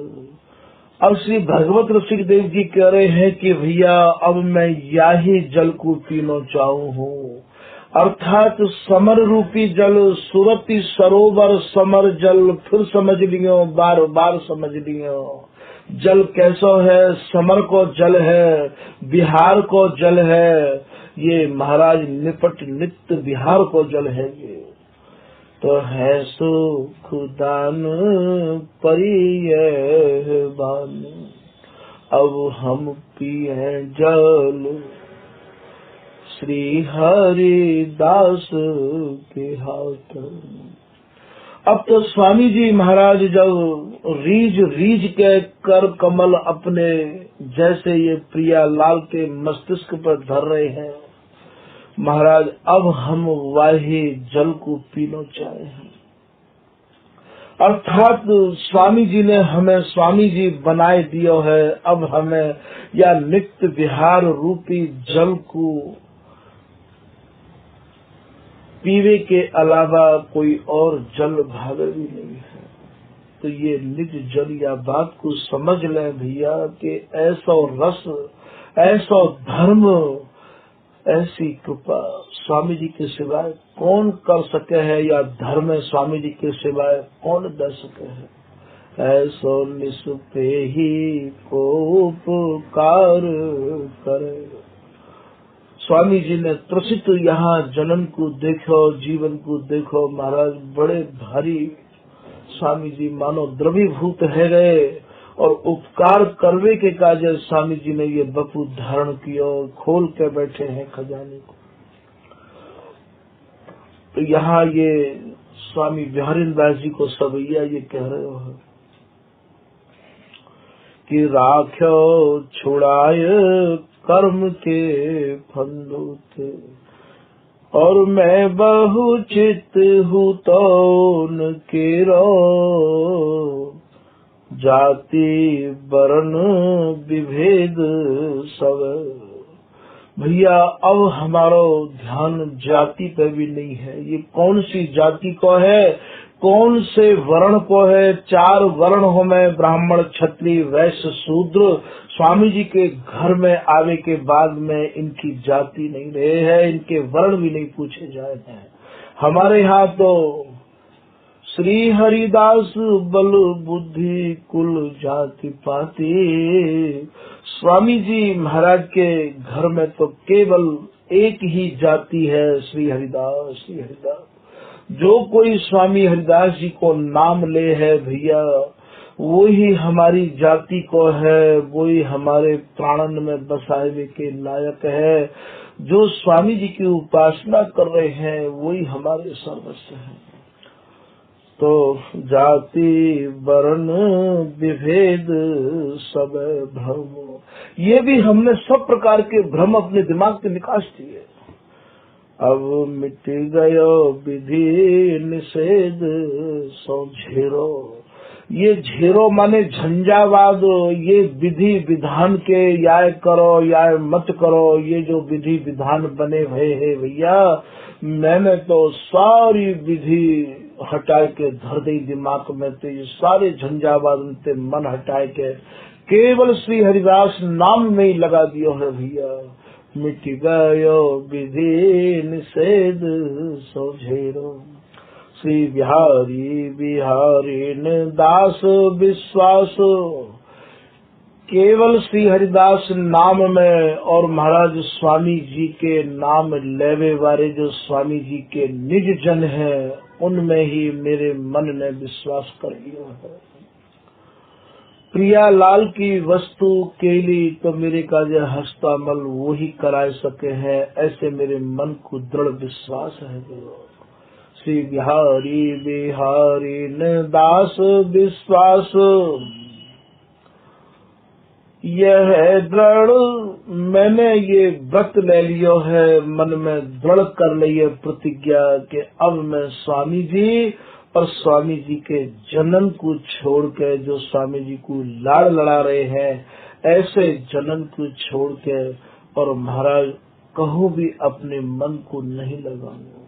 Speaker 1: अब श्री भगवत ऋषिक देव जी कह रहे हैं कि भैया अब मैं या ही जल को पीना चाहूँ हूँ, अर्थात समर रूपी जल, सुरति सरोवर समर जल। फिर समझ लियो, बार बार समझ लियो। जल कैसा है? समर को जल है, बिहार को जल है, ये महाराज निपट नित्य बिहार को जल है ये। तो है सुख दान परिय बानी, अब हम पिए जल श्री हरिदास के हाथ। अब तो स्वामी जी महाराज जब रीझ रीझ के कर कमल अपने जैसे ये प्रिया लाल के मस्तिष्क पर धर रहे हैं, महाराज अब हम वाही जल को पीना चाहे हैं। अर्थात स्वामी जी ने हमें स्वामी जी बनाए दियो है, अब हमें या नित्य विहार रूपी जल को पीवे के अलावा कोई और जल भावे भी नहीं है। तो ये निज जल या बात को समझ लें भैया कि ऐसा रस, ऐसा धर्म, ऐसी कृपा स्वामी जी के सिवाय कौन कर सके है, या धर्म स्वामी जी के सिवाय कौन दे सके है। ऐसो निस्पे ही को उपकार करे। स्वामी जी ने त्रसित यहाँ जन्म को देखो, जीवन को देखो महाराज, बड़े भारी स्वामी जी मानो द्रवीभूत है गए, और उपकार करवे के काज स्वामी जी ने ये बपू धारण किया, खोल के बैठे हैं खजाने को। तो यहाँ ये स्वामी बिहारीदास जी को सवैया ये कह रहे हो कि राख्यो छुड़ाए कर्म के फंदूते, और मैं बहु चित हूँ तो न केरो, जाति वर्ण विभेद सब। भैया अब हमारा ध्यान जाति पे भी नहीं है। ये कौन सी जाति को है, कौन से वर्ण को है? 4 वर्ण हो में, ब्राह्मण क्षत्रिय वैश्य शूद्र। स्वामी जी के घर में आवे के बाद में इनकी जाति नहीं रहे है, इनके वर्ण भी नहीं पूछे जाए हैं। हमारे यहाँ तो श्री हरिदास बल बुद्धि कुल जाति पाति। स्वामी जी महाराज के घर में तो केवल एक ही जाति है, श्री हरिदास, श्री हरिदास। जो कोई स्वामी हरिदास जी को नाम ले है भैया, वो ही हमारी जाति को है, वो ही हमारे प्राणन में बसाए के लायक है। जो स्वामी जी की उपासना कर रहे हैं वही हमारे सर्वस्व हैं। तो जाति वर्ण विभेद सब भ्रम, ये भी हमने सब प्रकार के भ्रम अपने दिमाग से निकाल दिए। अब मिट गयो विधि निषेध सो झेरो। ये झेरो माने झंझावाद, ये विधि विधान के या करो या मत करो, ये जो विधि विधान बने हुए हैं भैया, मैंने तो सारी विधि हटा के धर दी दिमाग में। तो ये सारे झंझावाद उनसे मन हटाए के केवल श्री हरिदास नाम में ही लगा दियो है भैया। मिट गयो विधि निषेध सो झेरो। श्री बिहारी बिहारी दास विश्वास, केवल श्री हरिदास नाम में और महाराज स्वामी जी के नाम लेवे वाले जो स्वामी जी के निज जन हैं, उनमें ही मेरे मन ने विश्वास कर लिया है। प्रिया लाल की वस्तु केली तो मेरे का जो हस्तामल वो ही करा सके हैं, ऐसे मेरे मन को दृढ़ विश्वास है। श्री बिहारी बिहारी न दास विश्वास, यह है दृढ़ मैंने ये व्रत ले लियो है, मन में दृढ़ कर लिये प्रतिज्ञा कि अब मैं स्वामी जी और स्वामी जी के जनन को छोड़ के, जो स्वामी जी को लाड़ लड़ा रहे हैं, ऐसे जनन को छोड़ के और महाराज कहूँ भी अपने मन को नहीं लगाऊंगा।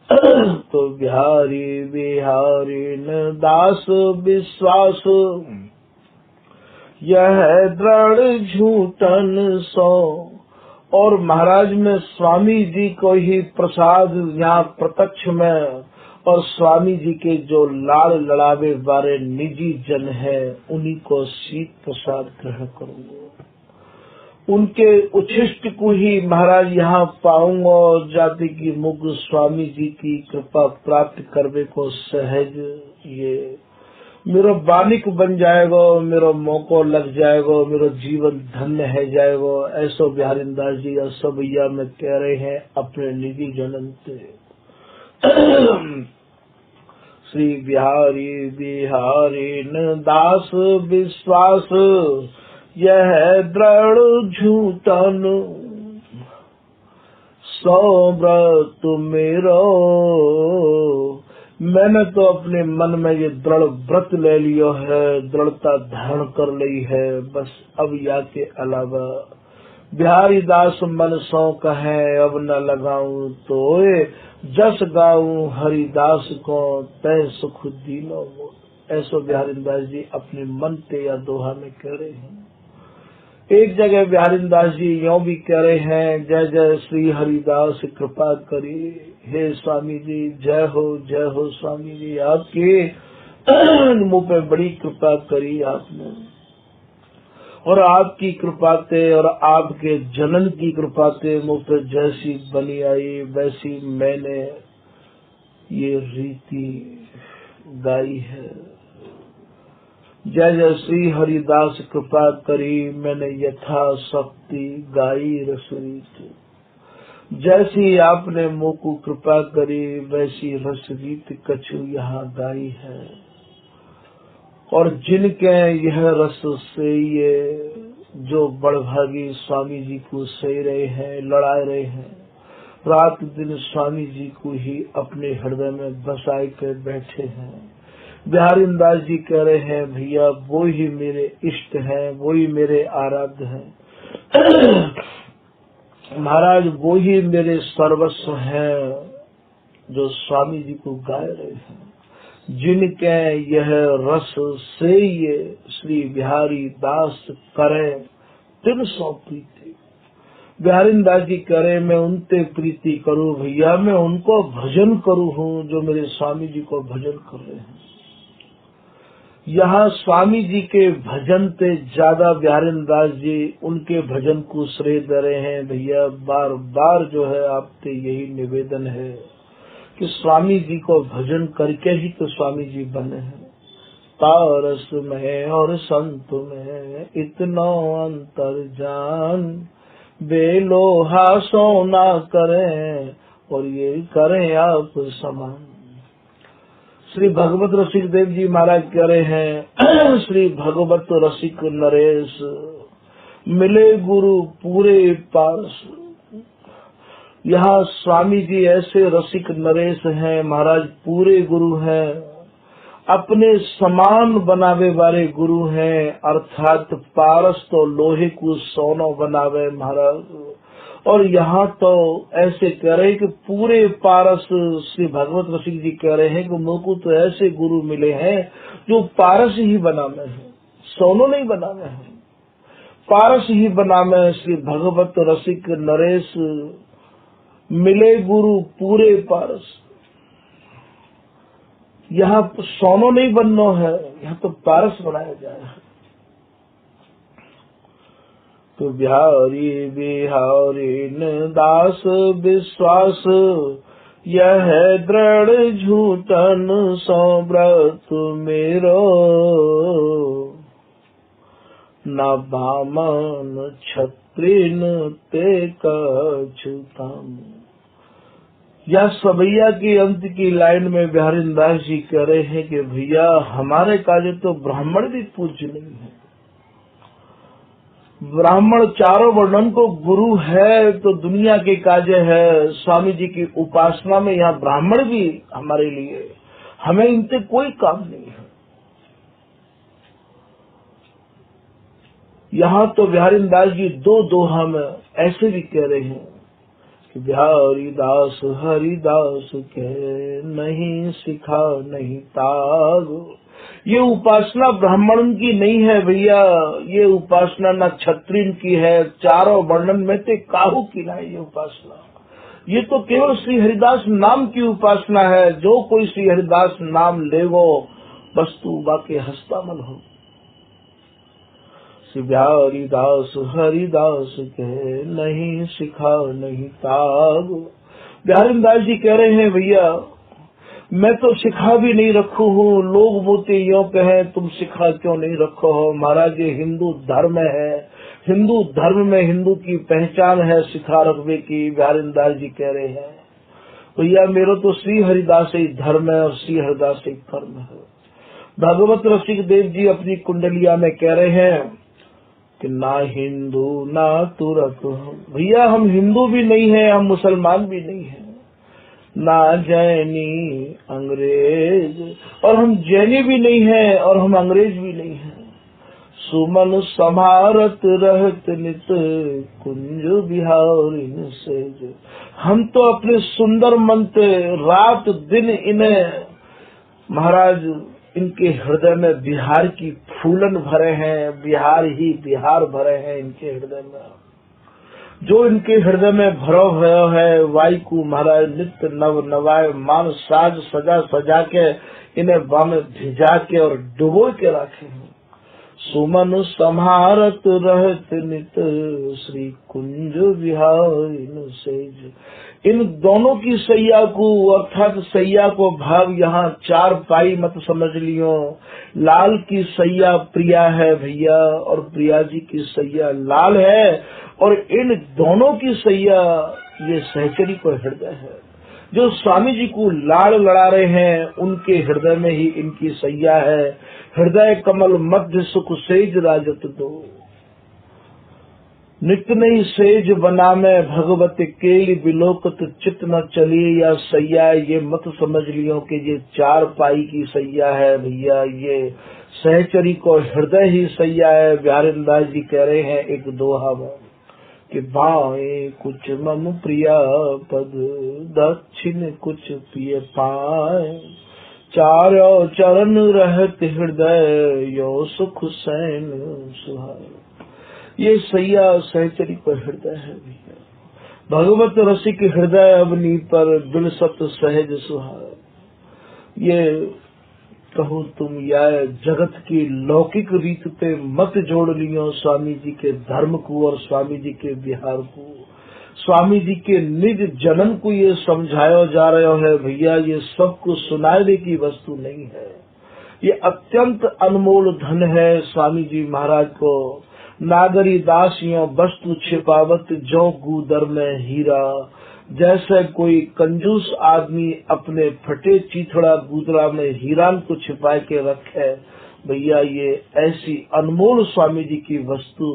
Speaker 1: तो बिहारी बिहारी न दास विश्वास, यह दृढ़ झूठन सो। और महाराज में स्वामी जी को ही प्रसाद यहाँ प्रत्यक्ष में, और स्वामी जी के जो लाड़ लड़ावे वाले निजी जन है उन्हीं को शीत प्रसाद ग्रहण करूंगा। उनके उच्छिष्ट को ही महाराज यहाँ पाऊंगा और जाति की मुख स्वामी जी की कृपा प्राप्त करने को सहज ये मेरा बानिक बन जाएगा, मेरा मौका लग जाएगा, मेरा जीवन धन्य है जाएगा। ऐसा बिहारी दास जी या सब भैया में कह रहे हैं अपने निजी जनन से। श्री बिहारी बिहारी न दास विश्वास, यह दृढ़ झूठन सो व्रत मेरो। मैंने तो अपने मन में ये दृढ़ व्रत ले लियो है, दृढ़ता धारण कर ली है, बस अब या के अलावा बिहारी दास मन सो कहे अब न लगाऊं तो जस गाऊं हरिदास को तय सुख दीनो। ऐसो बिहारी दास जी अपने मन ते या दोहा में कह रहे हैं। एक जगह बिहारी दास जी यों भी कह रहे हैं, जय जय श्री हरिदास कृपा करी, हे स्वामी जी जय हो स्वामी जी, आपके मुंह पे बड़ी कृपा करी आपने, और आपकी कृपा से और आपके जनन की कृपा से मुझ पे जैसी बनी आई वैसी मैंने ये रीति गाई है। जय जय श्री हरिदास कृपा करी, मैंने यथा शक्ति गाई रसरीत। जैसी आपने मुझ को कृपा करी वैसी रसरीत कछु यहाँ गाई है। और जिनके यह रस से ये जो बड़भागी स्वामी जी को सह रहे हैं, लड़ा रहे हैं, रात दिन स्वामी जी को ही अपने हृदय में बसाए के बैठे हैं। बिहारी दास जी कह रहे हैं, भैया वो ही मेरे इष्ट हैं, वो ही मेरे आराध्य हैं। महाराज वो ही मेरे सर्वस्व हैं जो स्वामी जी को गाय रहे हैं, जिनके यह रस से ये श्री बिहारी दास करें तिन सौ प्रीति। बिहारी दास जी करे मैं उनते प्रीति करूं भैया, मैं उनको भजन करूं हूँ जो मेरे स्वामी जी को भजन कर रहे हैं। यहाँ स्वामी जी के भजन से ज्यादा बिहारी दास जी उनके भजन को श्रेय दे रहे हैं। भैया बार बार जो है आपसे यही निवेदन है कि स्वामी जी को भजन करके ही तो स्वामी जी बने हैं। पारस में और संत में इतना अंतर जान, बेलोहा सोना करें और ये करें आप समान। श्री भगवत रसिक देव जी महाराज कह रहे हैं, श्री भगवत रसिक नरेश मिले गुरु पूरे पारस। यहाँ स्वामी जी ऐसे रसिक नरेश हैं, महाराज पूरे गुरु हैं, अपने समान बनावे वाले गुरु हैं, अर्थात पारस तो लोहे को सोना बनावे महाराज। और यहाँ तो ऐसे कह रहे हैं कि पूरे पारस, श्री भगवत रसिक जी कह रहे हैं कि मुझको तो ऐसे गुरु मिले हैं जो पारस ही बनावे हैं, सोनो नहीं बनावे हैं, पारस ही बनावे। श्री भगवत रसिक नरेश मिले गुरु पूरे पारस। यहाँ सोनो नहीं बनना है, यहाँ तो पारस बनाया जाए। तो बिहारी बिहारी न दास विश्वास, यह दृढ़ झूठन सो व्रत मेरो। न बामन क्षत्रिन ते कछुतम, या सबैया की अंत की लाइन में बिहारी दास जी कह रहे हैं कि भैया हमारे काजे तो ब्राह्मण भी पूज्य नहीं है। ब्राह्मण चारों वर्णन को गुरु है तो दुनिया के काजे है। स्वामी जी की उपासना में यहाँ ब्राह्मण भी हमारे लिए, हमें इनसे कोई काम नहीं है। यहाँ तो बिहारी दास जी दो दोहा में ऐसे भी कह रहे हैं कि बिहारी दास हरिदास के नहीं सिखा नहीं ताग। ये उपासना ब्राह्मण की नहीं है भैया, ये उपासना न क्षत्रिय की है, चारों वर्णन में से काहू की ना ये उपासना। ये तो केवल श्री हरिदास नाम की उपासना है। जो कोई श्री हरिदास नाम लेगो वस्तु बाके हस्तामल हो। श्री बिहारी दास हरिदास के नहीं सिखा नहीं ताग। बिहारी दास जी कह रहे हैं भैया मैं तो सिखा भी नहीं रखू हूँ। लोग बोलते यो कहे तुम सिखा क्यों नहीं रखो हो। महाराज ये हिंदू धर्म है, हिंदू धर्म में हिंदू की पहचान है सिखा रखने की। बिहारी दास जी कह रहे हैं भैया मेरा तो श्री हरिदास ही धर्म है और श्री हरिदास ही कर्म है। भगवत रसिक देव जी अपनी कुंडलिया में कह रहे हैं कि ना हिंदू ना तुरक। भैया हम हिंदू भी नहीं है, हम मुसलमान भी नहीं है, ना जैनी अंग्रेज, और हम जैनी भी नहीं है और हम अंग्रेज भी नहीं है। सुमन समारत रहत नित कुंज बिहारिन सेज। हम तो अपने सुंदर मन से रात दिन इन्हें महाराज इनके हृदय में बिहार की फूलन भरे हैं, बिहार ही बिहार भरे हैं इनके हृदय में। जो इनके हृदय में भरो भयो है वाई को महाराज नित्य नव नवाय मान साज सजा सजा के इन्हें बाम भिजा के और डुबो के रखे हैं। सुमन समारत रहत नित श्री कुंज विहारिन सेज। इन दोनों की सैया को अर्थात सैया को भाव यहाँ चार पाई मत समझ लियो। लाल की सैया प्रिया है भैया और प्रिया जी की सैया लाल है, और इन दोनों की सैया ये सहचरी को हृदय है। जो स्वामी जी को लाड़ लड़ा रहे हैं उनके हृदय में ही इनकी सैया है। हृदय कमल मध्य सुख सेज राजत दो। नित्य नहीं सेज बना में भगवत केली बिलोकत चित न चली या सैया। ये मत समझ लियो कि ये चार पाई की सैया है भैया, ये सहचरी को हृदय ही सैया है। बिहारी दास जी कह रहे हैं एक दोहा में कि बाएं कुछ मम प्रिया पद दक्षिण कुछ पिय पाए। चारों चरण रहत हृदय यो सुख सैन सुहाए। ये सैया सहचरी पर हृदय है भैया। भगवत रसिक हृदय अवनी पर दिल सत सहज सुहाए। ये कहूँ तुम या जगत की लौकिक रीत पे मत जोड़ लियो स्वामी जी के धर्म को और स्वामी जी के बिहार को। स्वामी जी के निज जनन को ये समझाया जा रहा है भैया। ये सबको सुनाने की वस्तु नहीं है, ये अत्यंत अनमोल धन है। स्वामी जी महाराज को नागरी दासियों वस्तु छिपावत जो गूदर में हीरा। जैसे कोई कंजूस आदमी अपने फटे चीथड़ा गूदरा में हीरान को छिपा के रखे भैया, ये ऐसी अनमोल स्वामी जी की वस्तु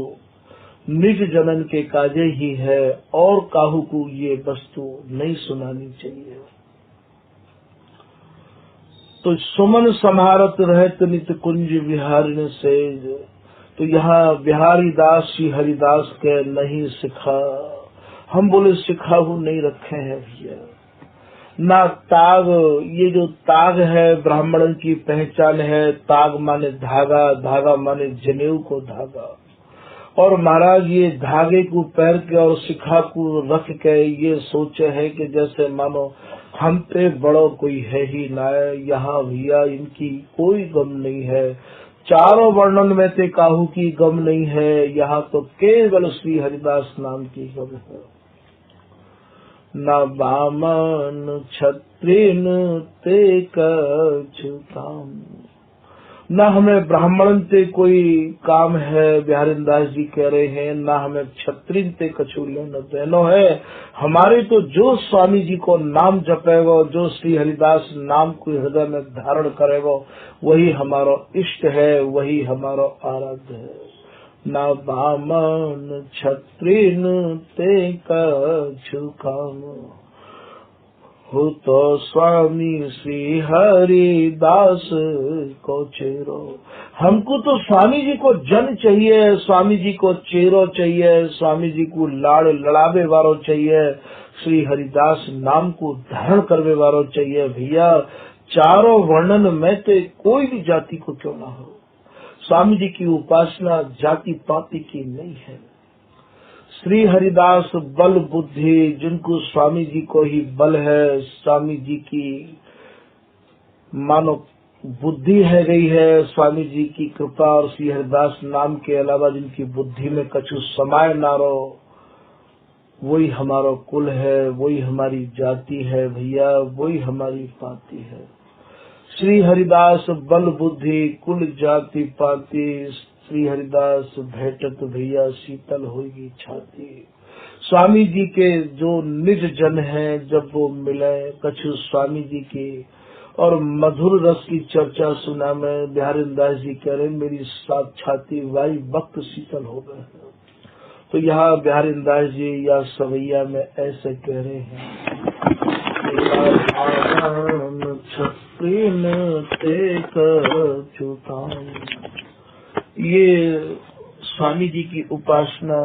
Speaker 1: निज जनन के काजे ही है और काहू को ये वस्तु नहीं सुनानी चाहिए। तो सुमन समारत रहत नित कुंज विहारिन सेज। तो यहाँ बिहारी दास श्री हरिदास के नहीं सिखा। हम बोले सिखाहू नहीं रखे हैं भैया। ना ताग, ये जो ताग है ब्राह्मण की पहचान है। ताग माने धागा, धागा माने जनेऊ को धागा। और महाराज ये धागे को पैर के और शिखा को रख के ये सोचे है कि जैसे मानो हम पे बड़ो कोई है ही ना। यहाँ भैया इनकी कोई गम नहीं है। चारों वर्णन में से काहू की गम नहीं है। यहाँ तो केवल श्री हरिदास नाम की गम है। न बामन क्षत्रिन ते कछु काम, न हमें ब्राह्मण ते कोई काम है, बिहारीदास जी कह रहे हैं, न हमें क्षत्रिय ते कछु लेनो देनो है। हमारे तो जो स्वामी जी को नाम जपेगा, जो श्री हरिदास नाम को हृदय में धारण करेगा, वही हमारा इष्ट है, वही हमारा आराध्य है। न ब्राह्मण क्षत्रिय ते कछु काम, हो तो स्वामी श्री हरिदास को चेरो। हमको तो स्वामी जी को जन चाहिए, स्वामी जी को चेरो चाहिए, स्वामी जी को लाड़ लड़ावे वारो चाहिए, श्री हरिदास नाम को धारण करवे वारो चाहिए। भैया चारों वर्णन में तो कोई भी जाति को क्यों ना हो, स्वामी जी की उपासना जाति पाति की नहीं है। श्री हरिदास बल बुद्धि, जिनको स्वामी जी को ही बल है, स्वामी जी की मानो बुद्धि है गई है, स्वामी जी की कृपा और श्री हरिदास नाम के अलावा जिनकी बुद्धि में कछु समाये ना रहो, वही हमारा कुल है, वही हमारी जाति है भैया, वही हमारी पाति है। श्री हरिदास बल बुद्धि कुल जाति पाति, श्री हरिदास भेटत भैया शीतल होगी छाती। स्वामी जी के जो निज जन हैं, जब वो मिले कछु स्वामी जी की और मधुर रस की चर्चा सुना, मैं बिहारीदास जी कह रहे मेरी साथ छाती वाई वक्त शीतल हो गए। तो यहाँ बिहारीदास जी या सवैया में ऐसे कह रहे हैं, ये स्वामी जी की उपासना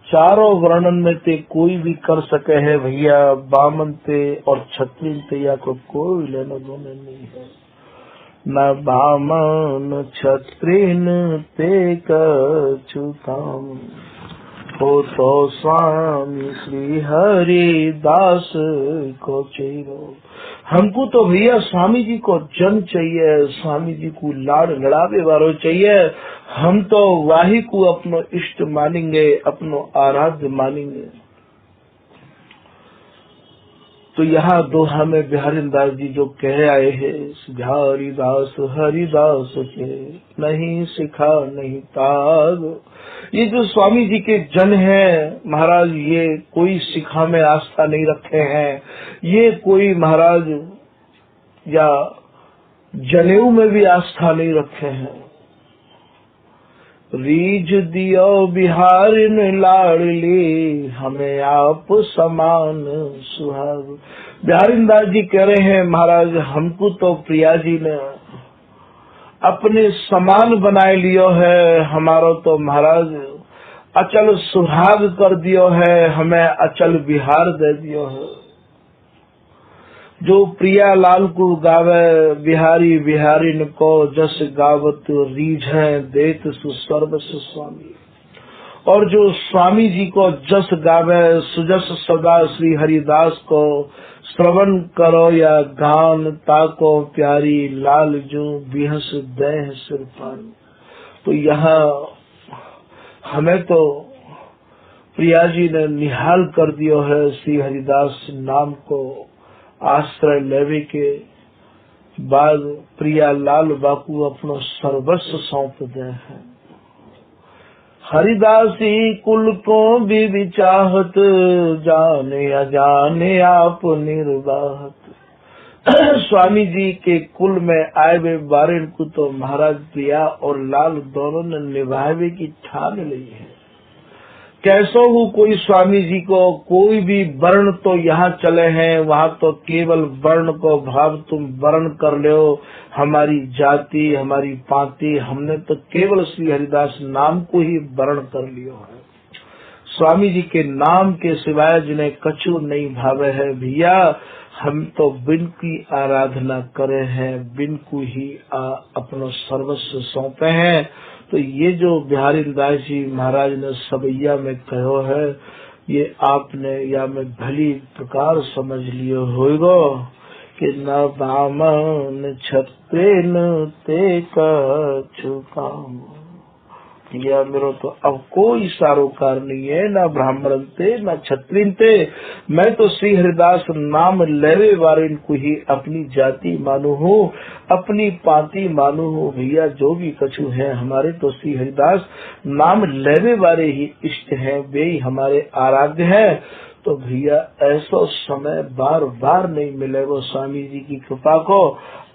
Speaker 1: चारों वर्णन में ते कोई भी कर सके है भैया, बामन ते और क्षत्रिय ते या को कोई लेना देना नहीं है। न बामन क्षत्रिय ते कछु काम, हो तो स्वामी श्री हरिदास को चेरो। हमको तो भैया स्वामी जी को जन चाहिए, स्वामी जी को लाड़ लड़ावे वालों चाहिए। हम तो वाही को अपनो इष्ट मानेंगे, अपनो आराध्य मानेंगे। तो यहाँ दोहा में बिहारीदास जी जो कह आए हैं, बिहारीदास हरिदास के नहीं सिखा नहीं ताग। ये जो स्वामी जी के जन हैं महाराज, ये कोई सिखा में आस्था नहीं रखे हैं, ये कोई महाराज या जनेऊ में भी आस्था नहीं रखे हैं। रीझ दियो बिहारिन लाडली, हमें आप समान सुहाग। बिहारीदास जी कह रहे हैं महाराज, हमको तो प्रिया जी ने अपने समान बनाए लियो है, हमारो तो महाराज अचल सुहाग कर दियो है, हमें अचल बिहार दे दियो है। जो प्रिया लाल को गावे बिहारी बिहारिन को, जस गावत रीझ देत सुसर्वस स्वामी। और जो स्वामी जी को जस गावे सुजस सदा श्री हरिदास को, श्रवण करो या गान ताको प्यारी लाल जो बिहस देह सिर पानी। तो यहाँ हमें तो प्रिया जी ने निहाल कर दियो है, श्री हरिदास नाम को आश्रय लेवे के बाद प्रिया लाल बापू अपनो सर्वस्व सौंप दे हैं। हरिदासी कुल को भी विचाहत, जाने अजाने आप निर्वाहत। स्वामी जी के कुल में आए वे बारिन को तो महाराज प्रिया और लाल दोनों ने निभावे की ठान ली है। कैसो हो कोई स्वामी जी को कोई भी वर्ण तो यहाँ चले हैं, वहाँ तो केवल वर्ण को भाव तुम वर्ण कर लो, हमारी जाति हमारी पाति, हमने तो केवल श्री हरिदास नाम को ही वर्ण कर लियो है। स्वामी जी के नाम के सिवाय जिन्हें कछु नहीं भावे है भैया, हम तो बिन की आराधना करे हैं, बिन को ही अपनो सर्वस्व सौंपे हैं। तो ये जो बिहारीदास जी महाराज ने सबैया में कहो है, ये आपने या मैं भली प्रकार समझ लियो होगा कि न बामन क्षत्रिय ते कछु काम, या मेरो तो अब कोई सारोकार नहीं है, ना ब्राह्मण थे ना क्षत्रिय थे। मैं तो श्री हरिदास नाम लेवे वारे को ही अपनी जाति मानू हूँ, अपनी पाती मानू हूँ। भैया जो भी कछु है हमारे तो श्री हरिदास नाम लेवे वाले ही इष्ट हैं, वे ही हमारे आराध्य हैं। तो भैया ऐसा समय बार बार नहीं मिले वो स्वामी जी की कृपा को।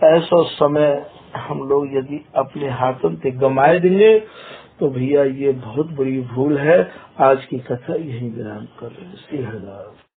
Speaker 1: ऐसा समय हम लोग यदि अपने हाथों से गंवाए देंगे तो भैया ये बहुत बड़ी भूल है। आज की कथा यही विराम कर रहे हैं। श्री हरिदास।